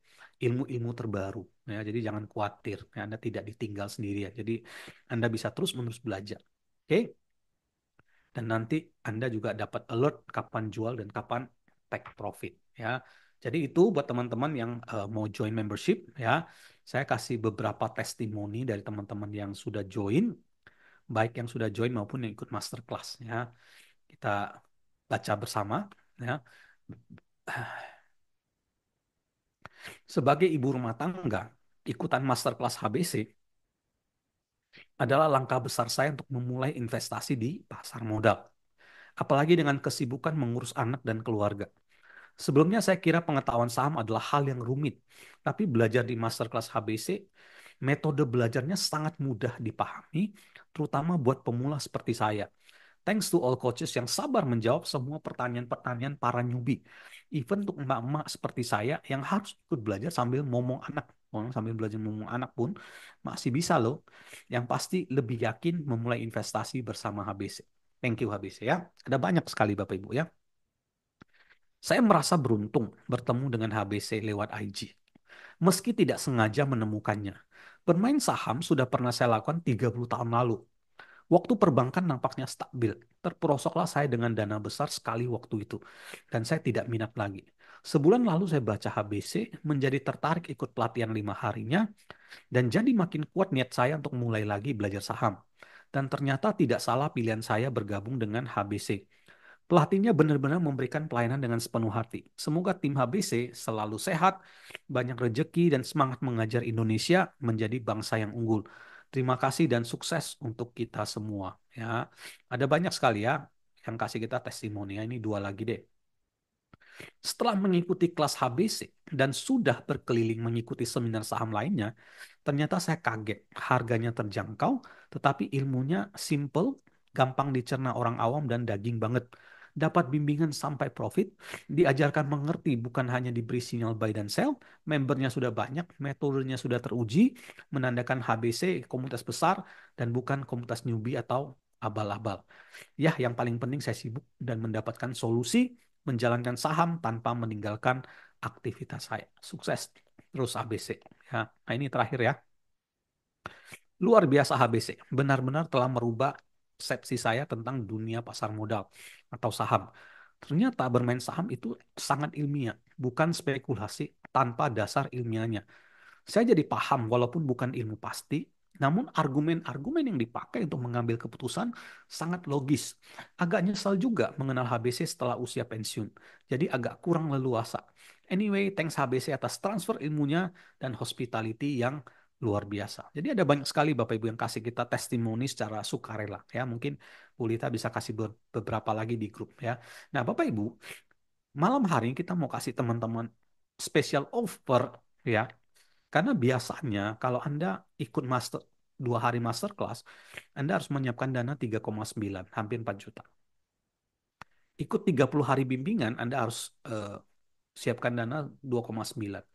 Speaker 1: ilmu-ilmu terbaru ya. Jadi jangan khawatir ya, Anda tidak ditinggal sendirian. Jadi Anda bisa terus-menerus belajar. Oke? Dan nanti Anda juga dapat alert kapan jual dan kapan take profit ya. Jadi itu buat teman-teman yang mau join membership ya. Saya kasih beberapa testimoni dari teman-teman yang sudah join, baik yang sudah join maupun yang ikut masterclass ya. Kita baca bersama ya. Sebagai ibu rumah tangga, ikutan masterclass HBC adalah langkah besar saya untuk memulai investasi di pasar modal. Apalagi dengan kesibukan mengurus anak dan keluarga. Sebelumnya saya kira pengetahuan saham adalah hal yang rumit, tapi belajar di masterclass HBC, metode belajarnya sangat mudah dipahami, terutama buat pemula seperti saya. Thanks to all coaches yang sabar menjawab semua pertanyaan-pertanyaan para newbie. Even untuk emak-emak seperti saya yang harus ikut belajar sambil ngomong anak. Orang sambil belajar ngomong anak pun masih bisa loh. Yang pasti lebih yakin memulai investasi bersama HBC. Thank you HBC ya. Ada banyak sekali Bapak Ibu ya. Saya merasa beruntung bertemu dengan HBC lewat IG, meski tidak sengaja menemukannya. Bermain saham sudah pernah saya lakukan 30 tahun lalu. Waktu perbankan nampaknya stabil. Terperosoklah saya dengan dana besar sekali waktu itu. Dan saya tidak minat lagi. Sebulan lalu saya baca HBC, menjadi tertarik ikut pelatihan 5 harinya, dan jadi makin kuat niat saya untuk mulai lagi belajar saham. Dan ternyata tidak salah pilihan saya bergabung dengan HBC. Pelatihnya benar-benar memberikan pelayanan dengan sepenuh hati. Semoga tim HBC selalu sehat, banyak rejeki, dan semangat mengajar Indonesia menjadi bangsa yang unggul. Terima kasih dan sukses untuk kita semua. Ya, ada banyak sekali ya yang kasih kita testimoni. Ya, ini dua lagi deh. Setelah mengikuti kelas HBC dan sudah berkeliling mengikuti seminar saham lainnya, ternyata saya kaget. Harganya terjangkau, tetapi ilmunya simple, gampang dicerna orang awam dan daging banget. Dapat bimbingan sampai profit, diajarkan mengerti bukan hanya diberi sinyal buy dan sell, membernya sudah banyak, metodenya sudah teruji, menandakan HBC komunitas besar dan bukan komunitas newbie atau abal-abal. Ya, yang paling penting saya sibuk dan mendapatkan solusi menjalankan saham tanpa meninggalkan aktivitas saya. Sukses terus ABC. Ya, nah ini terakhir ya. Luar biasa HBC. Benar-benar telah merubah persepsi saya tentang dunia pasar modal atau saham. Ternyata bermain saham itu sangat ilmiah, bukan spekulasi tanpa dasar ilmiahnya. Saya jadi paham walaupun bukan ilmu pasti, namun argumen-argumen yang dipakai untuk mengambil keputusan sangat logis. Agak nyesal juga mengenal HBC setelah usia pensiun. Jadi agak kurang leluasa. Anyway, thanks HBC atas transfer ilmunya dan hospitality yang luar biasa. Jadi ada banyak sekali Bapak Ibu yang kasih kita testimoni secara sukarela ya. Mungkin Bu Lita bisa kasih beberapa lagi di grup ya. Nah, Bapak Ibu, malam hari ini kita mau kasih teman-teman special offer ya, karena biasanya kalau Anda ikut master 2 hari masterclass, Anda harus menyiapkan dana 3,9, hampir 4 juta. Ikut 30 hari bimbingan, Anda harus siapkan dana 2,9.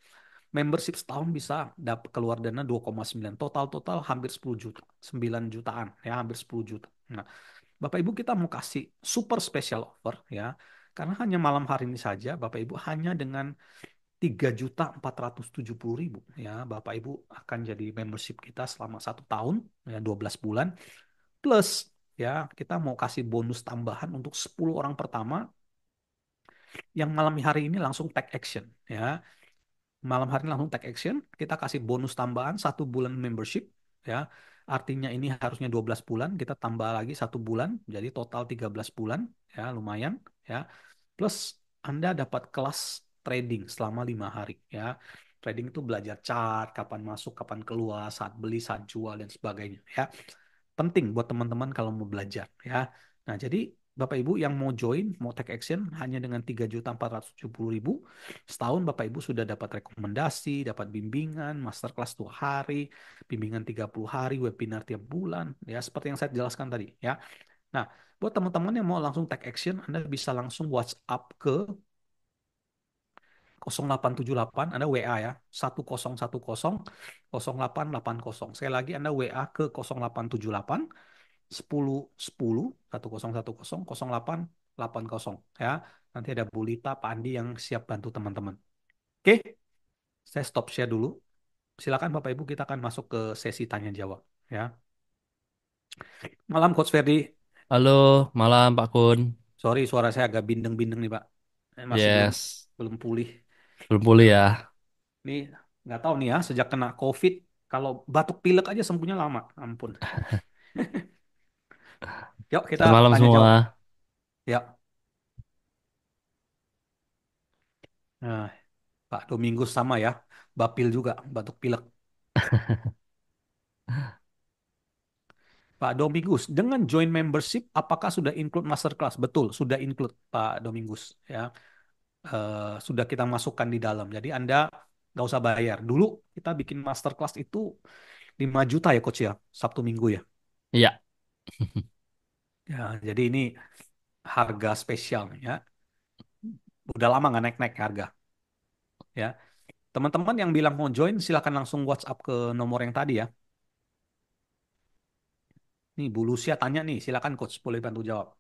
Speaker 1: Membership setahun bisa dapat keluar dana 2,9. Total-total hampir 10 juta. 9 jutaan ya, hampir 10 juta. Nah, Bapak Ibu kita mau kasih super special offer ya. Karena hanya malam hari ini saja, Bapak Ibu hanya dengan 3.470.000 ya, Bapak Ibu akan jadi membership kita selama 1 tahun ya, 12 bulan plus ya, kita mau kasih bonus tambahan untuk 10 orang pertama yang malam hari ini langsung take action ya. Malam hari ini langsung take action, kita kasih bonus tambahan 1 bulan membership ya. Artinya ini harusnya 12 bulan, kita tambah lagi 1 bulan, jadi total 13 bulan ya, lumayan ya. Plus Anda dapat kelas trading selama 5 hari ya. Trading itu belajar chart, kapan masuk, kapan keluar, saat beli, saat jual dan sebagainya ya. Penting buat teman-teman kalau mau belajar ya. Nah, jadi Bapak Ibu yang mau join, mau take action hanya dengan 3.470.000 setahun, Bapak Ibu sudah dapat rekomendasi, dapat bimbingan, masterclass 2 hari, bimbingan 30 hari, webinar tiap bulan ya, seperti yang saya jelaskan tadi ya. Nah, buat teman-teman yang mau langsung take action, Anda bisa langsung WhatsApp ke 0878, Anda WA ya, 1010 0880. Sekali lagi Anda WA ke 0878 10 10 1010 0880 ya. Nanti ada Bu Lita, Pak Andi yang siap bantu teman-teman. Oke, saya stop share dulu. Silakan Bapak Ibu, kita akan masuk ke sesi tanya jawab ya. Malam Coach Ferdi.
Speaker 2: Halo, malam Pak Kun.
Speaker 1: Sorry suara saya agak bindeng-bindeng nih Pak. Masih belum
Speaker 2: Yes,
Speaker 1: belum pulih.
Speaker 2: belum pulih ya.
Speaker 1: Ini nggak tahu nih ya, sejak kena COVID, kalau batuk pilek aja sembuhnya lama. Ampun. Yuk kita
Speaker 2: Selamat malam
Speaker 1: tanya
Speaker 2: semua.
Speaker 1: jawab. Ya. Nah, Pak Domingus sama ya. Bapil juga, batuk pilek. Pak Domingus, dengan join membership, apakah sudah include masterclass? Betul, sudah include Pak Domingus. Ya, sudah kita masukkan di dalam. Jadi Anda nggak usah bayar. Dulu kita bikin masterclass itu 5 juta ya Coach ya, Sabtu Minggu ya.
Speaker 2: Iya,
Speaker 1: Ya, jadi ini harga spesial ya. Udah lama nggak naik-naik harga ya. Teman-teman yang bilang mau join, silakan langsung WhatsApp ke nomor yang tadi ya. Nih, Bu Lucia tanya nih, silakan Coach, boleh bantu jawab.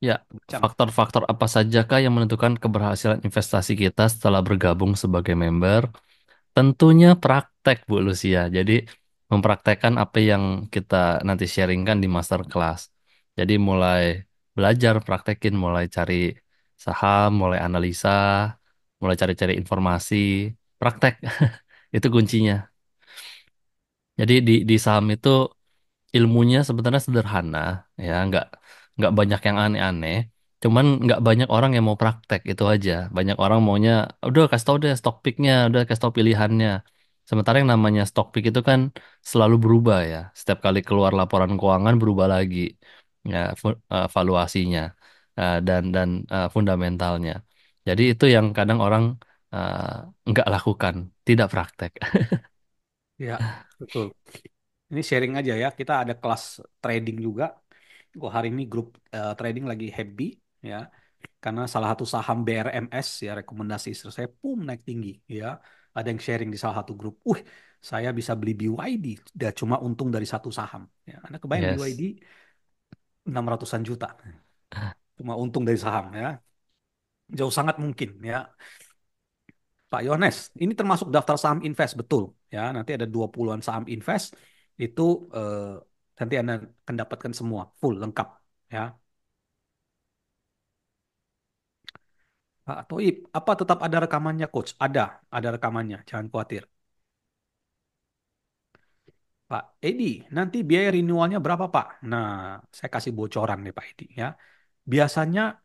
Speaker 2: ya.
Speaker 1: Cam.
Speaker 2: Faktor-faktor apa sajakah yang menentukan keberhasilan investasi kita setelah bergabung sebagai member? Tentunya praktek, Bu Lucia. Jadi, mempraktekkan apa yang kita nanti sharingkan di masterclass. Jadi, mulai belajar, praktekin, mulai cari saham, mulai analisa, mulai cari-cari informasi, praktek. Itu kuncinya. Jadi di saham itu ilmunya sebenarnya sederhana, ya nggak banyak yang aneh-aneh. Cuman nggak banyak orang yang mau praktek itu aja. Banyak orang maunya udah kasih tau deh stock picknya, udah kasih tau pilihannya. Sementara yang namanya stock pick itu kan selalu berubah ya. Setiap kali keluar laporan keuangan berubah lagi ya valuasinya dan fundamentalnya. Jadi itu yang kadang orang nggak lakukan, tidak praktek.
Speaker 1: Ya, betul. Ini sharing aja ya. Kita ada kelas trading juga. Gua hari ini grup trading lagi happy ya. Karena salah satu saham BRMS ya rekomendasi istri saya pum naik tinggi ya. Ada yang sharing di salah satu grup. Saya bisa beli BYD dan cuma untung dari satu saham. Ya, Anda kebayang BYD
Speaker 2: Yes.
Speaker 1: 600-an juta cuma untung dari saham ya. Jauh sangat mungkin ya. Pak Yohanes, ini termasuk daftar saham invest betul ya. Nanti ada 20-an saham invest itu nanti Anda akan dapatkan semua full lengkap ya. Pak Toib, apa tetap ada rekamannya coach? Ada rekamannya, jangan khawatir. Pak Edi, nanti biaya renewalnya berapa Pak? Nah, saya kasih bocoran nih Pak Edi ya. Biasanya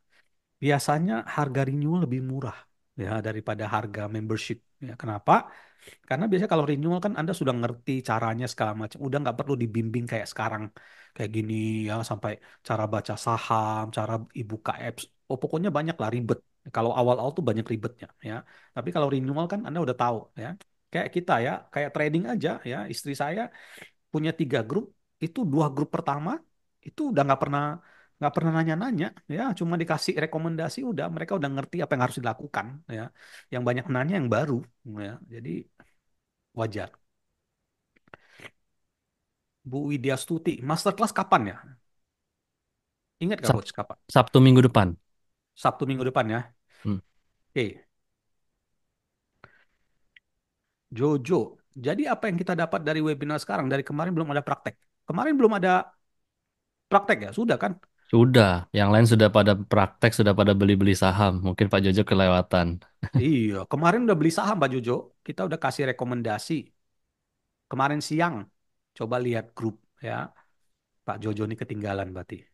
Speaker 1: biasanya harga renewal lebih murah ya daripada harga membership. Ya, kenapa? Karena biasanya kalau renewal kan Anda sudah ngerti caranya segala macam, udah nggak perlu dibimbing kayak sekarang kayak gini ya sampai cara baca saham, cara buka apps. Oh pokoknya banyak lah ribet. Kalau awal-awal tuh banyak ribetnya ya. Tapi kalau renewal kan Anda udah tahu ya. Kayak kita ya, kayak trading aja ya. Istri saya punya 3 grup, itu 2 grup pertama itu udah nggak pernah nanya-nanya ya, cuma dikasih rekomendasi udah mereka udah ngerti apa yang harus dilakukan ya. Yang banyak nanya yang baru ya. Jadi wajar. Bu Widya Stuti, masterclass kapan ya? Ingat gak
Speaker 2: Sab-
Speaker 1: coach kapan?
Speaker 2: Sabtu minggu depan.
Speaker 1: Sabtu minggu depan ya.
Speaker 2: Hmm.
Speaker 1: Oke, Jojo. Jadi apa yang kita dapat dari webinar sekarang? Dari kemarin belum ada praktek. Kemarin belum ada praktek ya? Sudah kan?
Speaker 2: Sudah, yang lain sudah pada praktek, sudah pada beli-beli saham. Mungkin Pak Jojo kelewatan.
Speaker 1: Iya, kemarin udah beli saham Pak Jojo. Kita udah kasih rekomendasi. Kemarin siang, coba lihat grup ya. Pak Jojo ini ketinggalan berarti.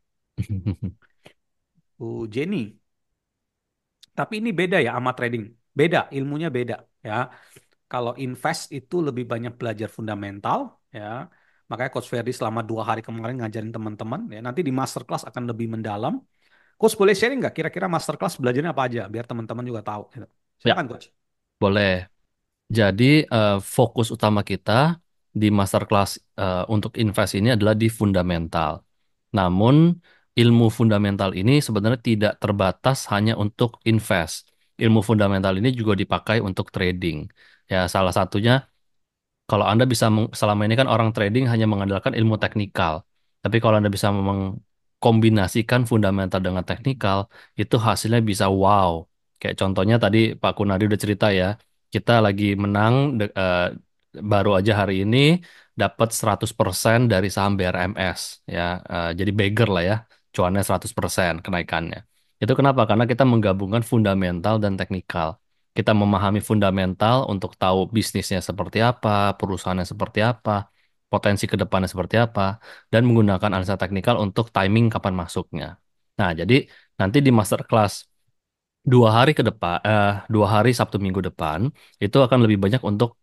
Speaker 1: Bu Jenny. Tapi ini beda ya sama trading. Beda, ilmunya beda ya. Kalau invest itu lebih banyak belajar fundamental ya. Makanya Coach Ferdi selama 2 hari kemarin ngajarin teman-teman ya. Nanti di masterclass akan lebih mendalam. Coach boleh sharing nggak kira-kira masterclass belajarnya apa aja biar teman-teman juga tahu. Gitu.
Speaker 2: Ya,
Speaker 1: Silakan Coach.
Speaker 2: boleh. Jadi fokus utama kita di masterclass untuk invest ini adalah di fundamental. Namun ilmu fundamental ini sebenarnya tidak terbatas hanya untuk invest. Ilmu fundamental ini juga dipakai untuk trading. Ya, salah satunya kalau Anda bisa selama ini kan orang trading hanya mengandalkan ilmu teknikal. Tapi kalau Anda bisa mengkombinasikan fundamental dengan teknikal, itu hasilnya bisa wow. Kayak contohnya tadi Pak Kunadi udah cerita ya, kita lagi menang baru aja hari ini dapat 100% dari saham BRMS ya. Jadi beggar lah ya, cuannya 100% kenaikannya. Itu kenapa? Karena kita menggabungkan fundamental dan teknikal. Kita memahami fundamental untuk tahu bisnisnya seperti apa, perusahaannya seperti apa, potensi ke depannya seperti apa, dan menggunakan analisa teknikal untuk timing kapan masuknya. Nah, jadi nanti di masterclass 2 hari ke depan, 2 hari Sabtu Minggu depan, itu akan lebih banyak untuk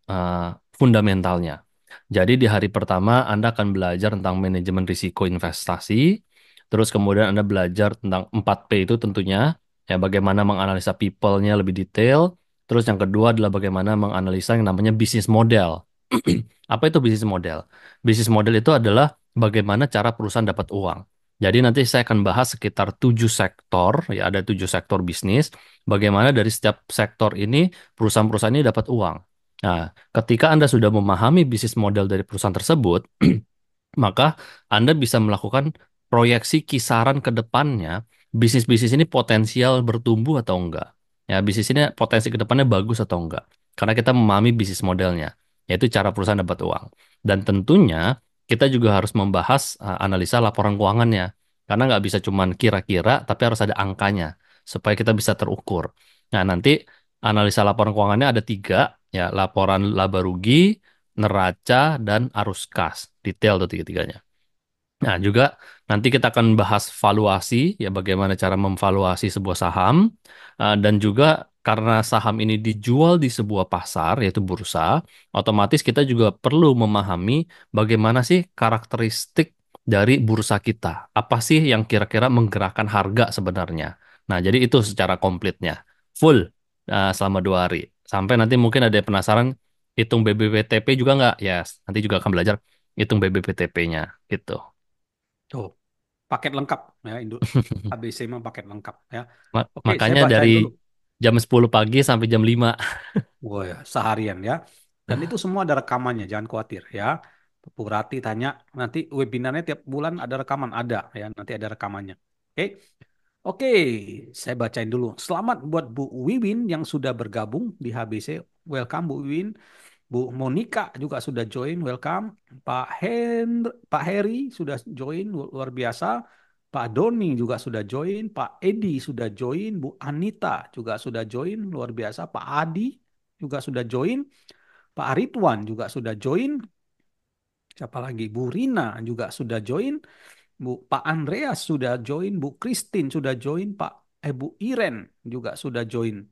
Speaker 2: fundamentalnya. Jadi di hari pertama Anda akan belajar tentang manajemen risiko investasi, terus kemudian Anda belajar tentang 4P itu tentunya, ya bagaimana menganalisa people-nya lebih detail, terus yang kedua adalah bagaimana menganalisa yang namanya bisnis model. Apa itu bisnis model? Bisnis model itu adalah bagaimana cara perusahaan dapat uang. Jadi nanti saya akan bahas sekitar 7 sektor, ya ada 7 sektor bisnis, bagaimana dari setiap sektor ini perusahaan-perusahaan ini dapat uang. Nah, ketika Anda sudah memahami bisnis model dari perusahaan tersebut, maka Anda bisa melakukan proyeksi kisaran ke depannya, bisnis-bisnis ini potensial bertumbuh atau enggak. Ya, bisnis ini potensi ke depannya bagus atau enggak. Karena kita memahami bisnis modelnya, yaitu cara perusahaan dapat uang. Dan tentunya kita juga harus membahas analisa laporan keuangannya. Karena nggak bisa cuman kira-kira, tapi harus ada angkanya, supaya kita bisa terukur. Nah, nanti analisa laporan keuangannya ada 3, ya, laporan laba rugi, neraca, dan arus kas. Detail tuh tiga-tiganya. Nah, juga nanti kita akan bahas valuasi, ya bagaimana cara memvaluasi sebuah saham, dan juga karena saham ini dijual di sebuah pasar, yaitu bursa, otomatis kita juga perlu memahami bagaimana sih karakteristik dari bursa kita. Apa sih yang kira-kira menggerakkan harga sebenarnya? Nah, jadi itu secara komplitnya. full selama 2 hari. Sampai nanti mungkin ada yang penasaran hitung BBPTP juga nggak? Ya, nanti juga akan belajar hitung BBPTP-nya gitu.
Speaker 1: Tuh, paket lengkap ya, ABC mah paket lengkap ya. Oke, saya
Speaker 2: Makanya dari
Speaker 1: bacain dulu.
Speaker 2: jam 10 pagi sampai jam 5.
Speaker 1: Wah, ya, seharian ya. Dan itu semua ada rekamannya, jangan khawatir ya. Bu Rati tanya, nanti webinarnya tiap bulan ada rekaman, ada ya, nanti ada rekamannya. Oke, oke, saya bacain dulu. Selamat buat Bu Wiwin yang sudah bergabung di HBC. Welcome Bu Wiwin. Bu Monica juga sudah join, welcome. Pak Heri sudah join, luar biasa. Pak Doni juga sudah join, Pak Edi sudah join, Bu Anita juga sudah join, luar biasa. Pak Adi juga sudah join, Pak Ridwan juga sudah join. Siapa lagi? Bu Rina juga sudah join, Pak Andreas sudah join, Bu Christine sudah join, Bu Iren juga sudah join.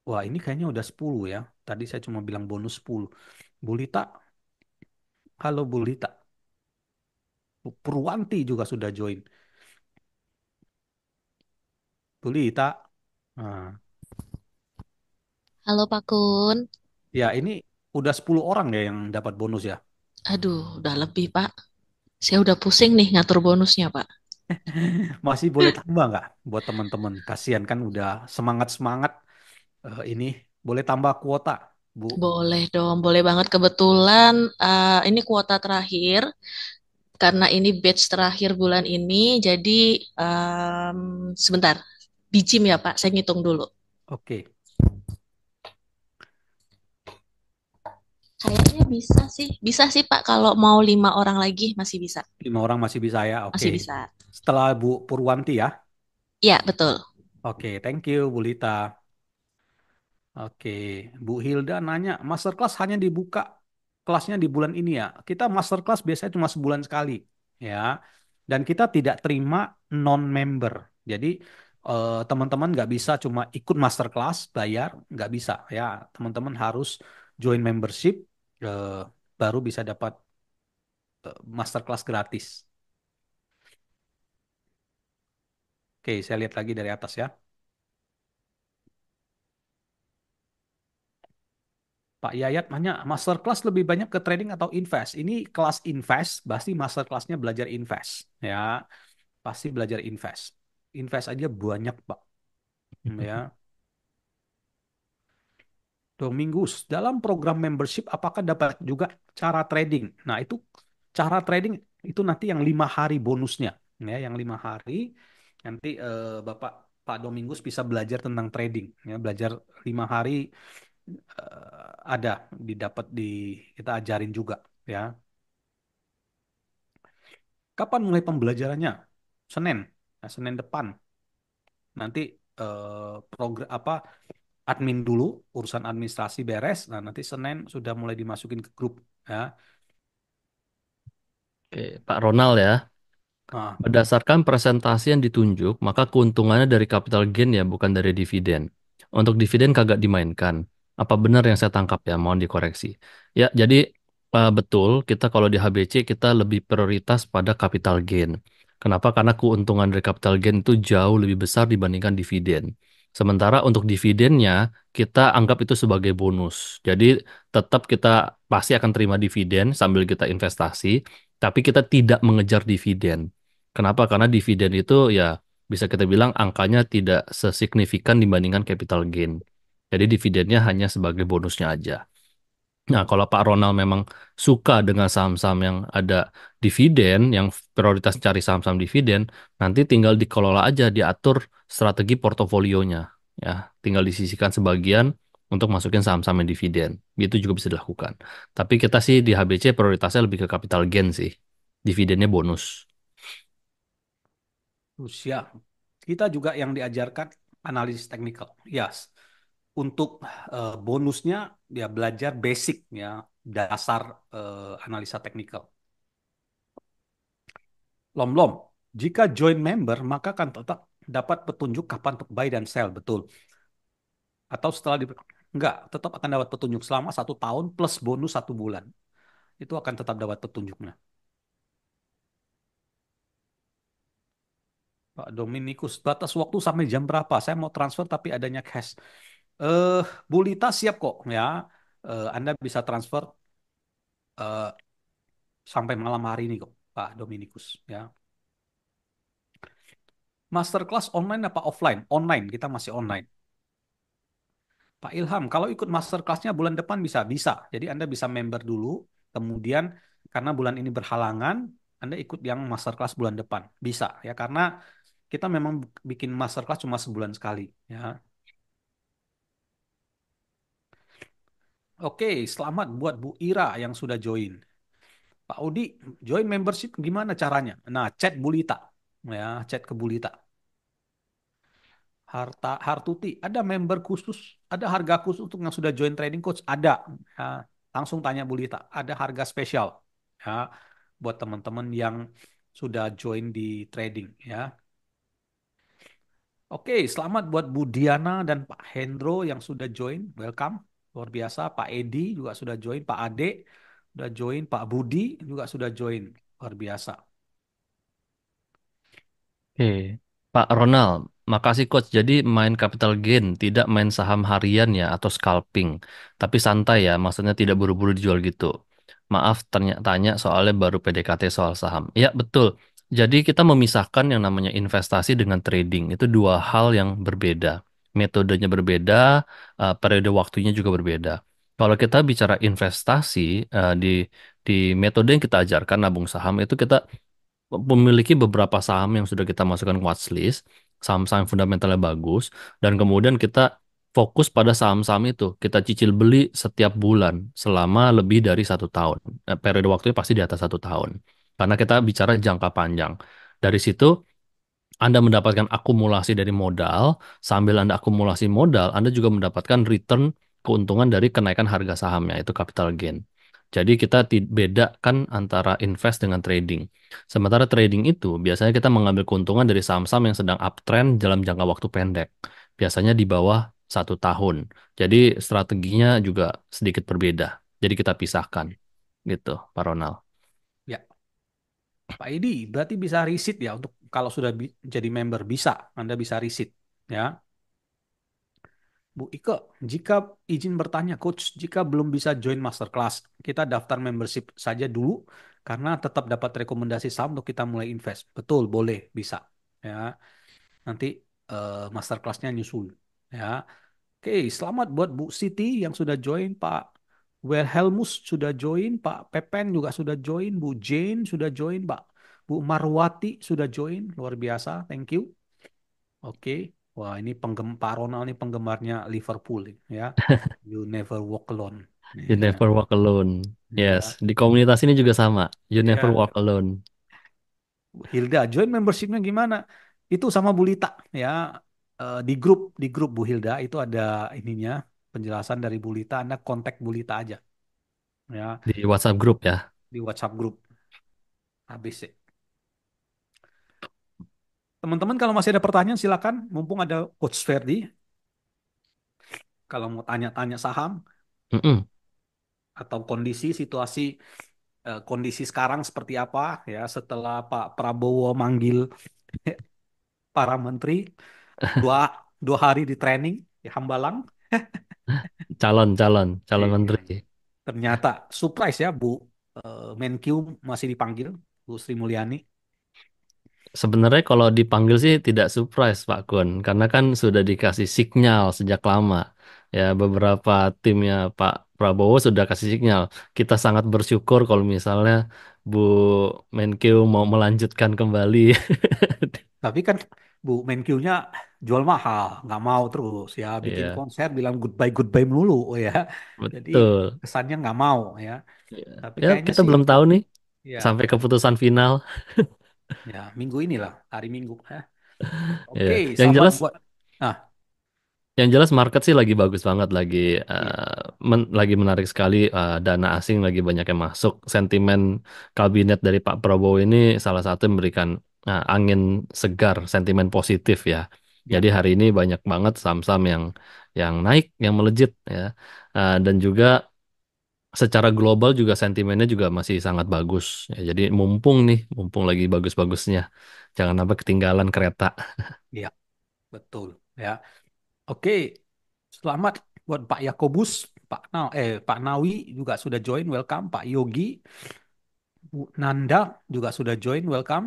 Speaker 1: Wah, ini kayaknya udah 10 ya. Tadi saya cuma bilang bonus 10. Bu Lita, halo Bu Lita. Bu Purwanti juga sudah join. Bu Lita. Nah,
Speaker 3: Halo Pak Kun.
Speaker 1: ya ini udah 10 orang ya yang dapat bonus ya.
Speaker 3: Aduh, udah lebih Pak. Saya udah pusing nih ngatur bonusnya Pak.
Speaker 1: Masih boleh tambah nggak buat teman-teman? Kasihan kan udah semangat-semangat ini. Boleh tambah kuota, Bu.
Speaker 3: Boleh dong, boleh banget. Kebetulan ini kuota terakhir. Karena ini batch terakhir bulan ini, jadi sebentar. Dijim ya Pak, saya ngitung dulu.
Speaker 1: Oke,
Speaker 3: Kayaknya bisa sih. Bisa sih Pak, kalau mau 5 orang lagi masih bisa.
Speaker 1: 5 orang masih bisa ya. Oke.
Speaker 3: Masih bisa.
Speaker 1: Setelah Bu Purwanti ya.
Speaker 3: Iya, betul.
Speaker 1: Oke, thank you Bu Lita. Oke, Bu Hilda nanya, masterclass hanya dibuka kelasnya di bulan ini ya? Kita masterclass biasanya cuma sebulan sekali, ya. Dan kita tidak terima non-member. Jadi teman-teman nggak bisa cuma ikut masterclass bayar, nggak bisa ya. Teman-teman harus join membership, eh, baru bisa dapat masterclass gratis. Oke, saya lihat lagi dari atas ya. Pak Yayat nanya, masterclass lebih banyak ke trading atau invest? Ini kelas invest, pasti masterclassnya belajar invest. Ya, pasti belajar invest. Invest aja banyak, Pak. Ya. Domingus, dalam program membership apakah dapat juga cara trading? Nah, itu cara trading itu nanti yang 5 hari bonusnya. Ya, yang 5 hari nanti Bapak Pak Domingus bisa belajar tentang trading. Ya, belajar 5 hari ada didapat di kita ajarin juga. Ya, kapan mulai pembelajarannya? Senin, nah, Senin depan. Nanti program apa admin dulu, urusan administrasi beres. Nah, nanti Senin sudah mulai dimasukin ke grup ya.
Speaker 2: Oke, Pak Ronald ya.
Speaker 1: Nah,
Speaker 2: Berdasarkan presentasi yang ditunjuk, maka keuntungannya dari capital gain ya, bukan dari dividen. Untuk dividen kagak dimainkan. Apa benar yang saya tangkap ya? Mohon dikoreksi. Ya, jadi betul kita kalau di HBC kita lebih prioritas pada capital gain. Kenapa? Karena keuntungan dari capital gain itu jauh lebih besar dibandingkan dividen. Sementara untuk dividennya kita anggap itu sebagai bonus. Jadi tetap kita pasti akan terima dividen sambil kita investasi, tapi kita tidak mengejar dividen. Kenapa? Karena dividen itu ya bisa kita bilang angkanya tidak sesignifikan dibandingkan capital gain. Jadi dividennya hanya sebagai bonusnya aja. Nah, kalau Pak Ronald memang suka dengan saham-saham yang ada dividen, yang prioritas cari saham-saham dividen, nanti tinggal dikelola aja, diatur strategi portofolionya. Ya, tinggal disisihkan sebagian untuk masukin saham-saham yang dividen. Itu juga bisa dilakukan. Tapi kita sih di HBC prioritasnya lebih ke capital gain sih. Dividennya bonus.
Speaker 1: usia. Kita juga yang diajarkan analisis teknikal. Yes. Untuk bonusnya ya belajar basic ya, dasar analisa teknikal. Lom-lom. Jika join member, maka akan tetap dapat petunjuk kapan untuk buy dan sell, betul. Atau setelah enggak, tetap akan dapat petunjuk selama 1 tahun plus bonus 1 bulan. Itu akan tetap dapat petunjuknya. Pak Dominikus, batas waktu sampai jam berapa? Saya mau transfer tapi adanya cash. Eh, Bu Lita siap kok ya. Anda bisa transfer eh, sampai malam hari ini kok, Pak Dominikus ya. Masterclass online apa offline? Online, kita masih online. Pak Ilham, kalau ikut masterclassnya bulan depan bisa? Bisa. Jadi Anda bisa member dulu, kemudian karena bulan ini berhalangan, Anda ikut yang masterclass bulan depan. Bisa ya, karena kita memang bikin masterclass cuma sebulan sekali ya. Oke, selamat buat Bu Ira yang sudah join. Pak Udi, join membership gimana caranya? Nah, chat Bulita. Ya, chat ke Bulita. Hartuti, ada member khusus, ada harga khusus untuk yang sudah join training coach? Ada. Ya, langsung tanya Bulita, ada harga spesial. Ya, buat teman-teman yang sudah join di trading ya. Oke, selamat buat Bu Diana dan Pak Hendro yang sudah join. Welcome. Luar biasa. Pak Edi juga sudah join. Pak Ade sudah join. Pak Budi juga sudah join. Luar biasa.
Speaker 2: Oke, Pak Ronald, makasih Coach. Jadi main capital gain, tidak main saham harian ya atau scalping, tapi santai ya, maksudnya tidak buru-buru dijual gitu. Maaf tanya soalnya baru PDKT soal saham. Ya betul. Jadi kita memisahkan yang namanya investasi dengan trading. Itu dua hal yang berbeda. Metodenya berbeda, periode waktunya juga berbeda. Kalau kita bicara investasi di metode yang kita ajarkan nabung saham itu kita memiliki beberapa saham yang sudah kita masukkan ke watchlist, saham-saham fundamentalnya bagus, dan kemudian kita fokus pada saham-saham itu. Kita cicil beli setiap bulan selama lebih dari 1 tahun. Periode waktunya pasti di atas 1 tahun. Karena kita bicara jangka panjang. Dari situ anda mendapatkan akumulasi dari modal, sambil Anda akumulasi modal, Anda juga mendapatkan return keuntungan dari kenaikan harga sahamnya, itu capital gain. Jadi kita bedakan antara invest dengan trading. Sementara trading itu biasanya kita mengambil keuntungan dari saham-saham yang sedang uptrend dalam jangka waktu pendek. Biasanya di bawah 1 tahun. Jadi strateginya juga sedikit berbeda. Jadi kita pisahkan. Gitu, Pak Ronald.
Speaker 1: Ya, Pak Edi, berarti bisa resit ya untuk kalau sudah jadi member bisa, Anda bisa resit ya. Bu Ike, jika izin bertanya, Coach, jika belum bisa join masterclass, kita daftar membership saja dulu karena tetap dapat rekomendasi saham untuk kita mulai invest. Betul, boleh, bisa. Ya, nanti masterclassnya nyusul. Ya, oke, selamat buat Bu Siti yang sudah join, Pak Wilhelmus sudah join, Pak Pepen juga sudah join, Bu Jane sudah join, Pak Bu Marwati sudah join, luar biasa, thank you. Oke, wah ini Pak Ronald ini penggemarnya Liverpool ya. You never walk alone.
Speaker 2: You
Speaker 1: Ya,
Speaker 2: never walk alone. Yes,
Speaker 1: ya,
Speaker 2: di komunitas ini juga sama. You never
Speaker 1: ya.
Speaker 2: walk alone.
Speaker 1: Hilda join membershipnya gimana? Itu sama Bu Lita ya. Di grup Bu Hilda itu ada ininya penjelasan dari Bu Lita. Anda kontak Bu Lita aja ya
Speaker 2: Di WhatsApp group ya.
Speaker 1: di WhatsApp grup ABC. Teman-teman kalau masih ada pertanyaan silakan. Mumpung ada Coach Ferdi. Kalau mau tanya-tanya saham
Speaker 2: Mm-mm.
Speaker 1: atau kondisi situasi kondisi sekarang seperti apa ya setelah Pak Prabowo manggil para menteri dua dua hari di training di Hambalang.
Speaker 2: Calon
Speaker 1: Iya.
Speaker 2: menteri.
Speaker 1: Ternyata surprise ya Bu Menkyu masih dipanggil Bu Sri Mulyani.
Speaker 2: Sebenarnya kalau dipanggil sih tidak surprise Pak Kun, karena kan sudah dikasih sinyal sejak lama. Ya, beberapa timnya Pak Prabowo sudah kasih sinyal. Kita sangat bersyukur kalau misalnya Bu Menkeu mau melanjutkan kembali.
Speaker 1: Tapi kan Bu Menkyu-nya jual mahal, nggak mau terus ya bikin
Speaker 2: Iya,
Speaker 1: konser bilang goodbye goodbye melulu oh ya. Jadi
Speaker 2: betul.
Speaker 1: kesannya nggak mau ya.
Speaker 2: Iya.
Speaker 1: Tapi
Speaker 2: Ya,
Speaker 1: kayaknya
Speaker 2: kita
Speaker 1: sih
Speaker 2: belum tahu nih
Speaker 1: ya
Speaker 2: sampai keputusan final.
Speaker 1: ya minggu inilah hari Minggu ya.
Speaker 2: Iya.
Speaker 1: Oke,
Speaker 2: Yang
Speaker 1: sahabat
Speaker 2: jelas
Speaker 1: buat nah
Speaker 2: Yang jelas market sih lagi bagus banget,
Speaker 1: iya
Speaker 2: lagi menarik sekali, dana asing lagi banyak yang masuk. Sentimen kabinet dari Pak Prabowo ini salah satu yang memberikan angin segar, sentimen positif ya. Jadi
Speaker 1: ya
Speaker 2: hari ini banyak banget saham-saham yang naik, yang melejit ya. Dan juga secara global juga sentimennya juga masih sangat bagus. Ya, jadi mumpung nih, mumpung lagi bagus-bagusnya, jangan sampai ketinggalan kereta.
Speaker 1: Iya, betul. Ya, oke. Selamat buat Pak Yakobus, Pak Nawi juga sudah join, welcome. Pak Yogi, Bu Nanda juga sudah join, welcome.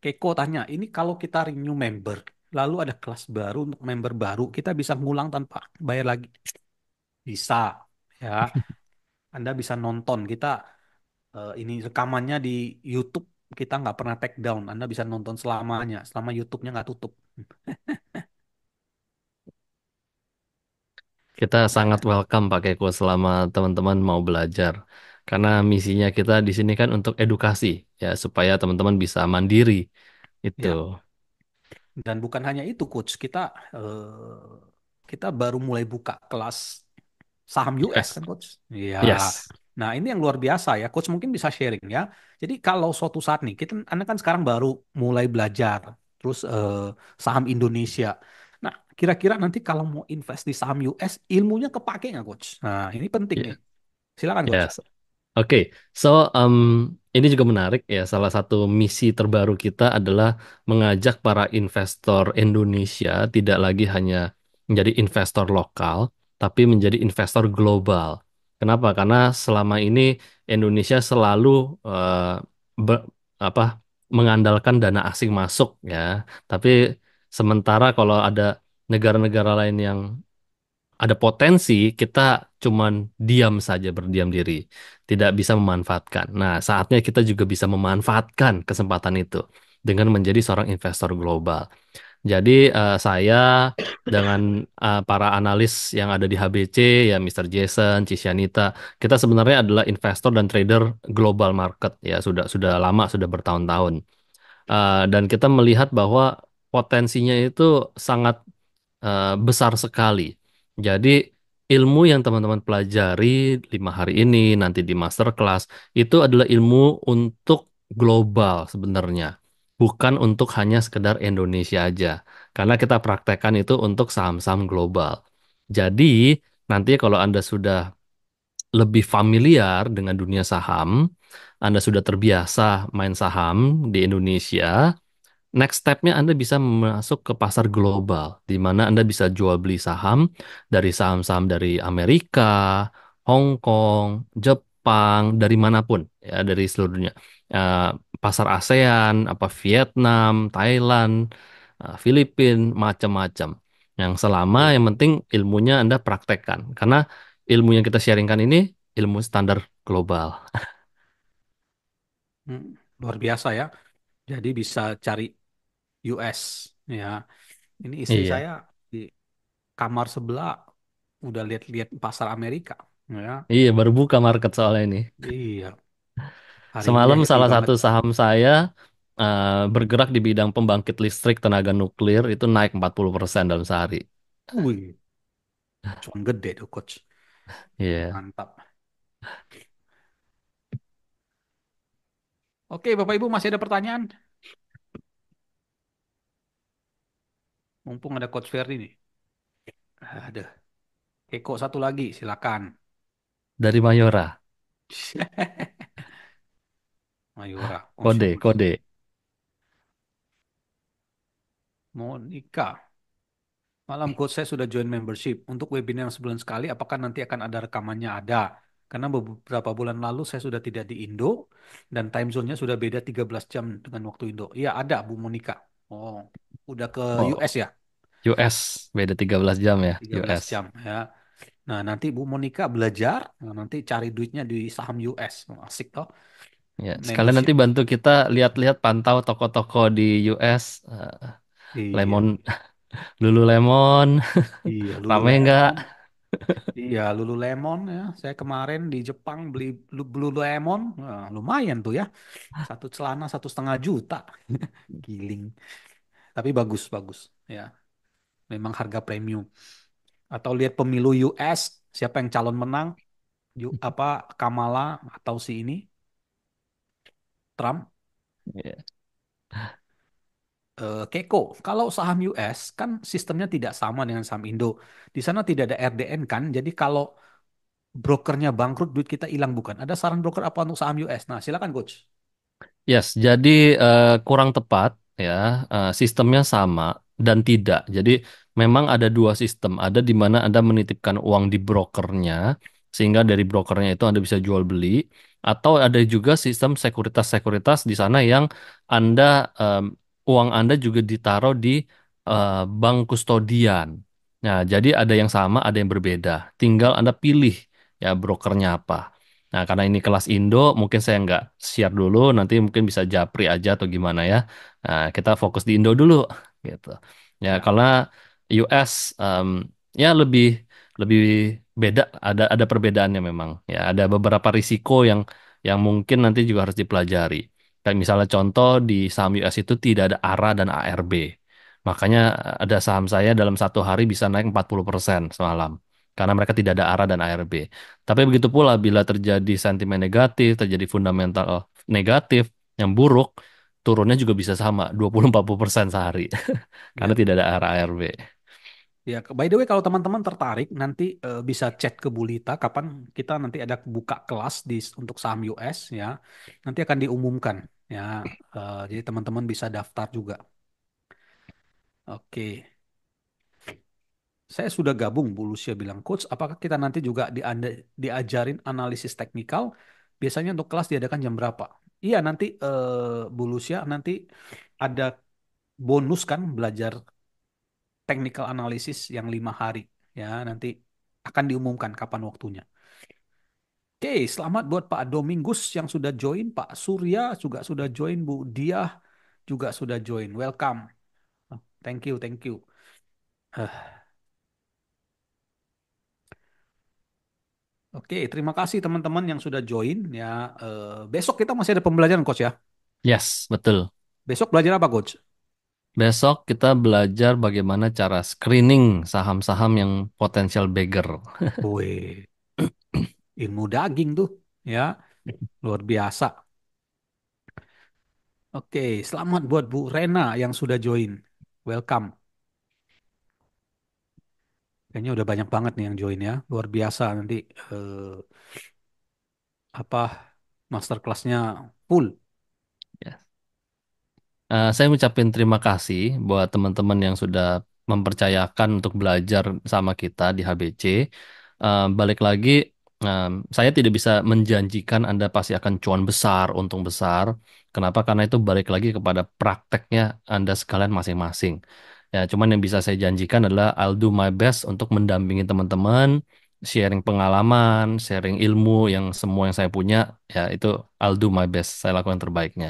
Speaker 1: Keko tanya, ini kalau kita renew member, lalu ada kelas baru untuk member baru, kita bisa ngulang tanpa bayar lagi? Bisa, ya. Anda bisa nonton kita ini rekamannya di YouTube, kita nggak pernah take down. Anda bisa nonton selamanya, selama YouTube-nya nggak tutup.
Speaker 2: Kita sangat
Speaker 1: Ya,
Speaker 2: welcome Pak Keko selama teman-teman mau belajar. Karena misinya kita di sini kan untuk edukasi, ya supaya teman-teman bisa mandiri. Itu.
Speaker 1: ya. Dan bukan hanya itu, Coach. Kita baru mulai buka kelas saham US
Speaker 2: Yes.
Speaker 1: kan, Coach? Iya.
Speaker 2: Yes.
Speaker 1: Nah, ini yang luar biasa ya. Coach mungkin bisa sharing ya. Jadi kalau suatu saat nih, Anda kan sekarang baru mulai belajar, terus saham Indonesia. Nah, kira-kira nanti kalau mau invest di saham US, ilmunya kepake nggak, Coach? Nah, ini penting nih.
Speaker 2: Yeah.
Speaker 1: Silakan, Coach.
Speaker 2: Yes. Oke, so ini juga menarik ya. Salah satu misi terbaru kita adalah mengajak para investor Indonesia tidak lagi hanya menjadi investor lokal, tapi menjadi investor global. Kenapa? Karena selama ini Indonesia selalu be- apa mengandalkan dana asing masuk ya. Tapi sementara kalau ada negara-negara lain yang ada potensi, kita cuman diam saja, berdiam diri, tidak bisa memanfaatkan. Nah, saatnya kita juga bisa memanfaatkan kesempatan itu dengan menjadi seorang investor global. Jadi saya dengan para analis yang ada di HBC, ya Mr. Jason, Cisyanita, kita sebenarnya adalah investor dan trader global market ya sudah lama, sudah bertahun-tahun. Dan kita melihat bahwa potensinya itu sangat besar sekali. Jadi ilmu yang teman-teman pelajari 5 hari ini, nanti di masterclass, itu adalah ilmu untuk global sebenarnya. Bukan untuk hanya sekedar Indonesia aja. Karena kita praktekkan itu untuk saham-saham global. Jadi nanti kalau Anda sudah lebih familiar dengan dunia saham, Anda sudah terbiasa main saham di Indonesia, next step-nya Anda bisa masuk ke pasar global, di mana Anda bisa jual beli saham dari saham-saham dari Amerika, Hong Kong, Jepang, dari manapun, ya dari seluruh dunia. Eh, Pasar ASEAN, apa Vietnam, Thailand, Filipina, macam-macam. Yang selama
Speaker 1: Oke.
Speaker 2: yang penting ilmunya Anda praktekkan, karena ilmu yang kita sharingkan ini ilmu standar global.
Speaker 1: Hmm, luar biasa ya. Jadi bisa cari US ya. Ini istri
Speaker 2: Iya,
Speaker 1: saya di kamar sebelah udah lihat-lihat pasar Amerika ya.
Speaker 2: iya baru buka market soalnya ini.
Speaker 1: Iya, hari ini dia
Speaker 2: Semalam
Speaker 1: happy
Speaker 2: salah
Speaker 1: banget.
Speaker 2: satu saham saya bergerak di bidang pembangkit listrik tenaga nuklir itu naik 40% dalam sehari.
Speaker 1: Wih, cuan gede tuh, Coach.
Speaker 2: Iya.
Speaker 1: Mantap. Oke, Bapak Ibu masih ada pertanyaan? Mumpung ada Coach Ferdi nih. Ada. Eko satu lagi, silakan.
Speaker 2: Dari Mayora.
Speaker 1: Mayora
Speaker 2: Kode,
Speaker 1: Consumer.
Speaker 2: kode.
Speaker 1: Monica. Malam Coach, saya sudah join membership. Untuk webinar yang sebulan sekali, apakah nanti akan ada rekamannya? Ada. Karena beberapa bulan lalu saya sudah tidak di Indo dan time zone-nya sudah beda 13 jam dengan waktu Indo. Iya, ada Bu Monica. Oh, udah ke
Speaker 2: Oh,
Speaker 1: US ya?
Speaker 2: US. Beda 13 jam ya,
Speaker 1: 13
Speaker 2: US.
Speaker 1: jam ya. Nah, nanti Bu Monica belajar, nah, nanti cari duitnya di saham US. Oh, asik toh,
Speaker 2: Ya, sekalian nanti
Speaker 1: membership.
Speaker 2: bantu kita lihat-lihat pantau toko-toko di US. Lemon,
Speaker 1: Iya,
Speaker 2: Lululemon.
Speaker 1: iya
Speaker 2: Rame nggak?
Speaker 1: Lululemon. Iya, Lululemon ya. Saya kemarin di Jepang beli Lululemon, wah, lumayan tuh ya. Satu celana 1,5 juta, giling. Tapi bagus, bagus. Ya, memang harga premium. Atau lihat pemilu US, siapa yang calon menang? Apa Kamala atau si ini Trump?
Speaker 2: Iya.
Speaker 1: Keiko, kalau saham US kan sistemnya tidak sama dengan saham Indo. Di sana tidak ada RDN kan, jadi kalau brokernya bangkrut, duit kita hilang bukan? Ada saran broker apa untuk saham US? Nah, silakan coach.
Speaker 2: Yes, jadi kurang tepat ya, sistemnya sama dan tidak. Jadi memang ada dua sistem, ada di mana Anda menitipkan uang di brokernya, sehingga dari brokernya itu Anda bisa jual beli, atau ada juga sistem sekuritas-sekuritas di sana yang Anda uang Anda juga ditaruh di bank kustodian. Nah, jadi ada yang sama, ada yang berbeda. Tinggal Anda pilih ya brokernya apa. Nah, karena ini kelas Indo, mungkin saya nggak share dulu, nanti mungkin bisa japri aja atau gimana ya. Nah, kita fokus di Indo dulu, gitu. Ya,
Speaker 1: Ya,
Speaker 2: karena US ya lebih lebih beda, ada perbedaannya memang. Ya, ada beberapa risiko yang mungkin nanti juga harus dipelajari. Kayak misalnya contoh di saham US itu tidak ada ARA dan ARB. Makanya ada saham saya dalam satu hari bisa naik 40% semalam. Karena mereka tidak ada ARA dan ARB. Tapi begitu pula bila terjadi sentimen negatif, terjadi fundamental negatif yang buruk, turunnya juga bisa sama 20-40% sehari karena
Speaker 1: ya.
Speaker 2: tidak ada ARB.
Speaker 1: Ya, by the way kalau teman-teman tertarik nanti bisa chat ke Bulita kapan kita nanti ada buka kelas untuk saham US ya. Nanti akan diumumkan ya. Jadi teman-teman bisa daftar juga. Oke. Saya sudah gabung, Bu Lucia bilang, Coach, apakah kita nanti juga diajarin analisis teknikal? Biasanya untuk kelas diadakan jam berapa? Iya, nanti Bu Lucia nanti ada bonus kan belajar technical analysis yang 5 hari. Ya, nanti akan diumumkan kapan waktunya. Oke, selamat buat Pak Domingus yang sudah join, Pak Surya juga sudah join, Bu Diah juga sudah join. Welcome. Thank you, thank you. Eh, Oke, terima kasih teman-teman yang sudah join ya. Besok kita masih ada pembelajaran coach ya.
Speaker 2: Yes, betul.
Speaker 1: Besok belajar apa coach?
Speaker 2: Besok kita belajar bagaimana cara screening saham-saham yang potensial beggar.
Speaker 1: Wih, ilmu daging tuh ya, luar biasa. Oke, selamat buat Bu Rena yang sudah join. Welcome. Kayaknya udah banyak banget nih yang join ya. Luar biasa nanti apa masterclassnya full.
Speaker 2: Ya. Saya ngucapin terima kasih buat teman-teman yang sudah mempercayakan untuk belajar sama kita di HBC. Balik lagi, saya tidak bisa menjanjikan Anda pasti akan cuan besar, untung besar. Kenapa? Karena itu balik lagi kepada prakteknya Anda sekalian masing-masing. Ya, cuman yang bisa saya janjikan adalah I'll do my best untuk mendampingi teman-teman, sharing pengalaman, sharing ilmu yang semua yang saya punya, ya itu I'll do my best. Saya lakukan yang terbaiknya.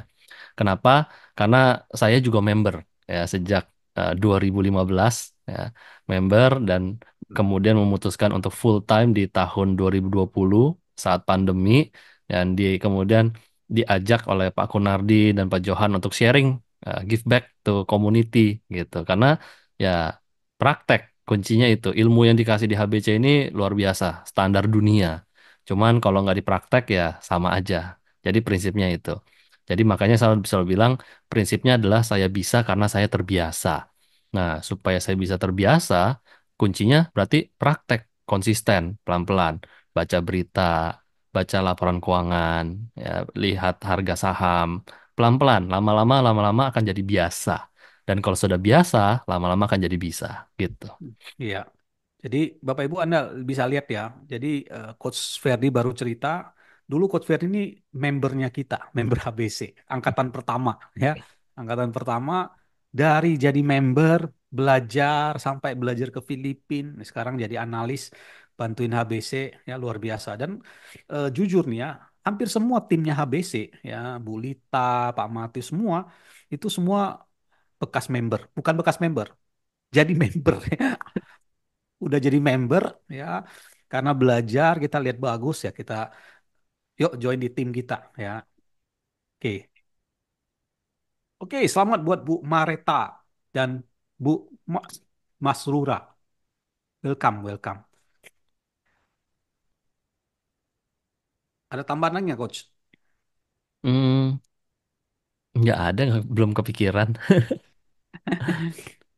Speaker 2: Kenapa? Karena saya juga member ya sejak 2015 ya, member dan kemudian memutuskan untuk full time di tahun 2020 saat pandemi dan kemudian diajak oleh Pak Kunardi dan Pak Johan untuk sharing give back to community gitu. Karena ya praktek kuncinya itu ilmu yang dikasih di HBC ini luar biasa, standar dunia. Cuman kalau nggak dipraktek ya sama aja. Jadi prinsipnya itu. Jadi makanya saya selalu bilang prinsipnya adalah saya bisa karena saya terbiasa. Nah, supaya saya bisa terbiasa, kuncinya berarti praktek konsisten, pelan-pelan. Baca berita, baca laporan keuangan, ya, lihat harga saham, pelan-pelan, lama-lama akan jadi biasa. Dan kalau sudah biasa, lama-lama akan jadi bisa, gitu.
Speaker 1: Iya. Jadi Bapak Ibu Anda bisa lihat ya. Jadi Coach Ferdi baru cerita, dulu Coach Ferdi ini membernya kita, member HBC, angkatan pertama ya. Angkatan pertama dari jadi member, belajar sampai belajar ke Filipina, sekarang jadi analis bantuin HBC ya luar biasa. Dan jujur nih ya, hampir semua timnya HBC ya, Bu Lita, Pak Mati semua itu semua bekas member, bukan bekas member, jadi member udah jadi member ya karena belajar kita lihat bagus ya kita yuk join di tim kita ya oke oke selamat buat Bu Mareta dan Bu Mas Rura welcome welcome ada tambahan lagi nggak coach
Speaker 2: Hmm, nggak ada, belum kepikiran.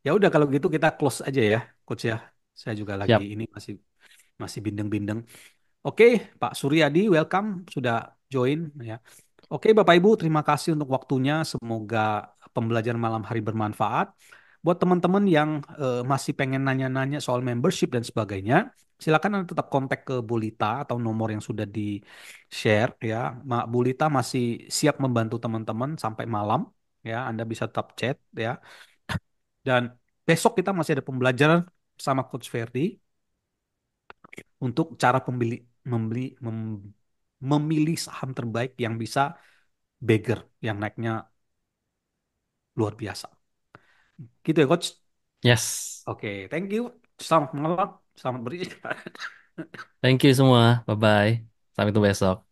Speaker 1: ya udah kalau gitu kita close aja ya coach ya saya juga lagi
Speaker 2: Siap.
Speaker 1: ini masih masih bindeng-bindeng Oke, Pak Suryadi, welcome sudah join ya. Oke, Bapak Ibu, terima kasih untuk waktunya. Semoga pembelajaran malam hari bermanfaat. Buat teman-teman yang masih pengen nanya-nanya soal membership dan sebagainya, silakan Anda tetap kontak ke Bulita atau nomor yang sudah di-share ya. Bulita masih siap membantu teman-teman sampai malam ya. Anda bisa tetap chat ya. Dan besok kita masih ada pembelajaran sama Coach Ferdi untuk cara memilih saham terbaik yang bisa beggar, yang naiknya luar biasa. Gitu ya, Coach.
Speaker 2: Yes.
Speaker 1: Oke, thank you. Selamat malam, selamat beristirahat.
Speaker 2: Thank you semua. Bye-bye. Sampai ketemu besok.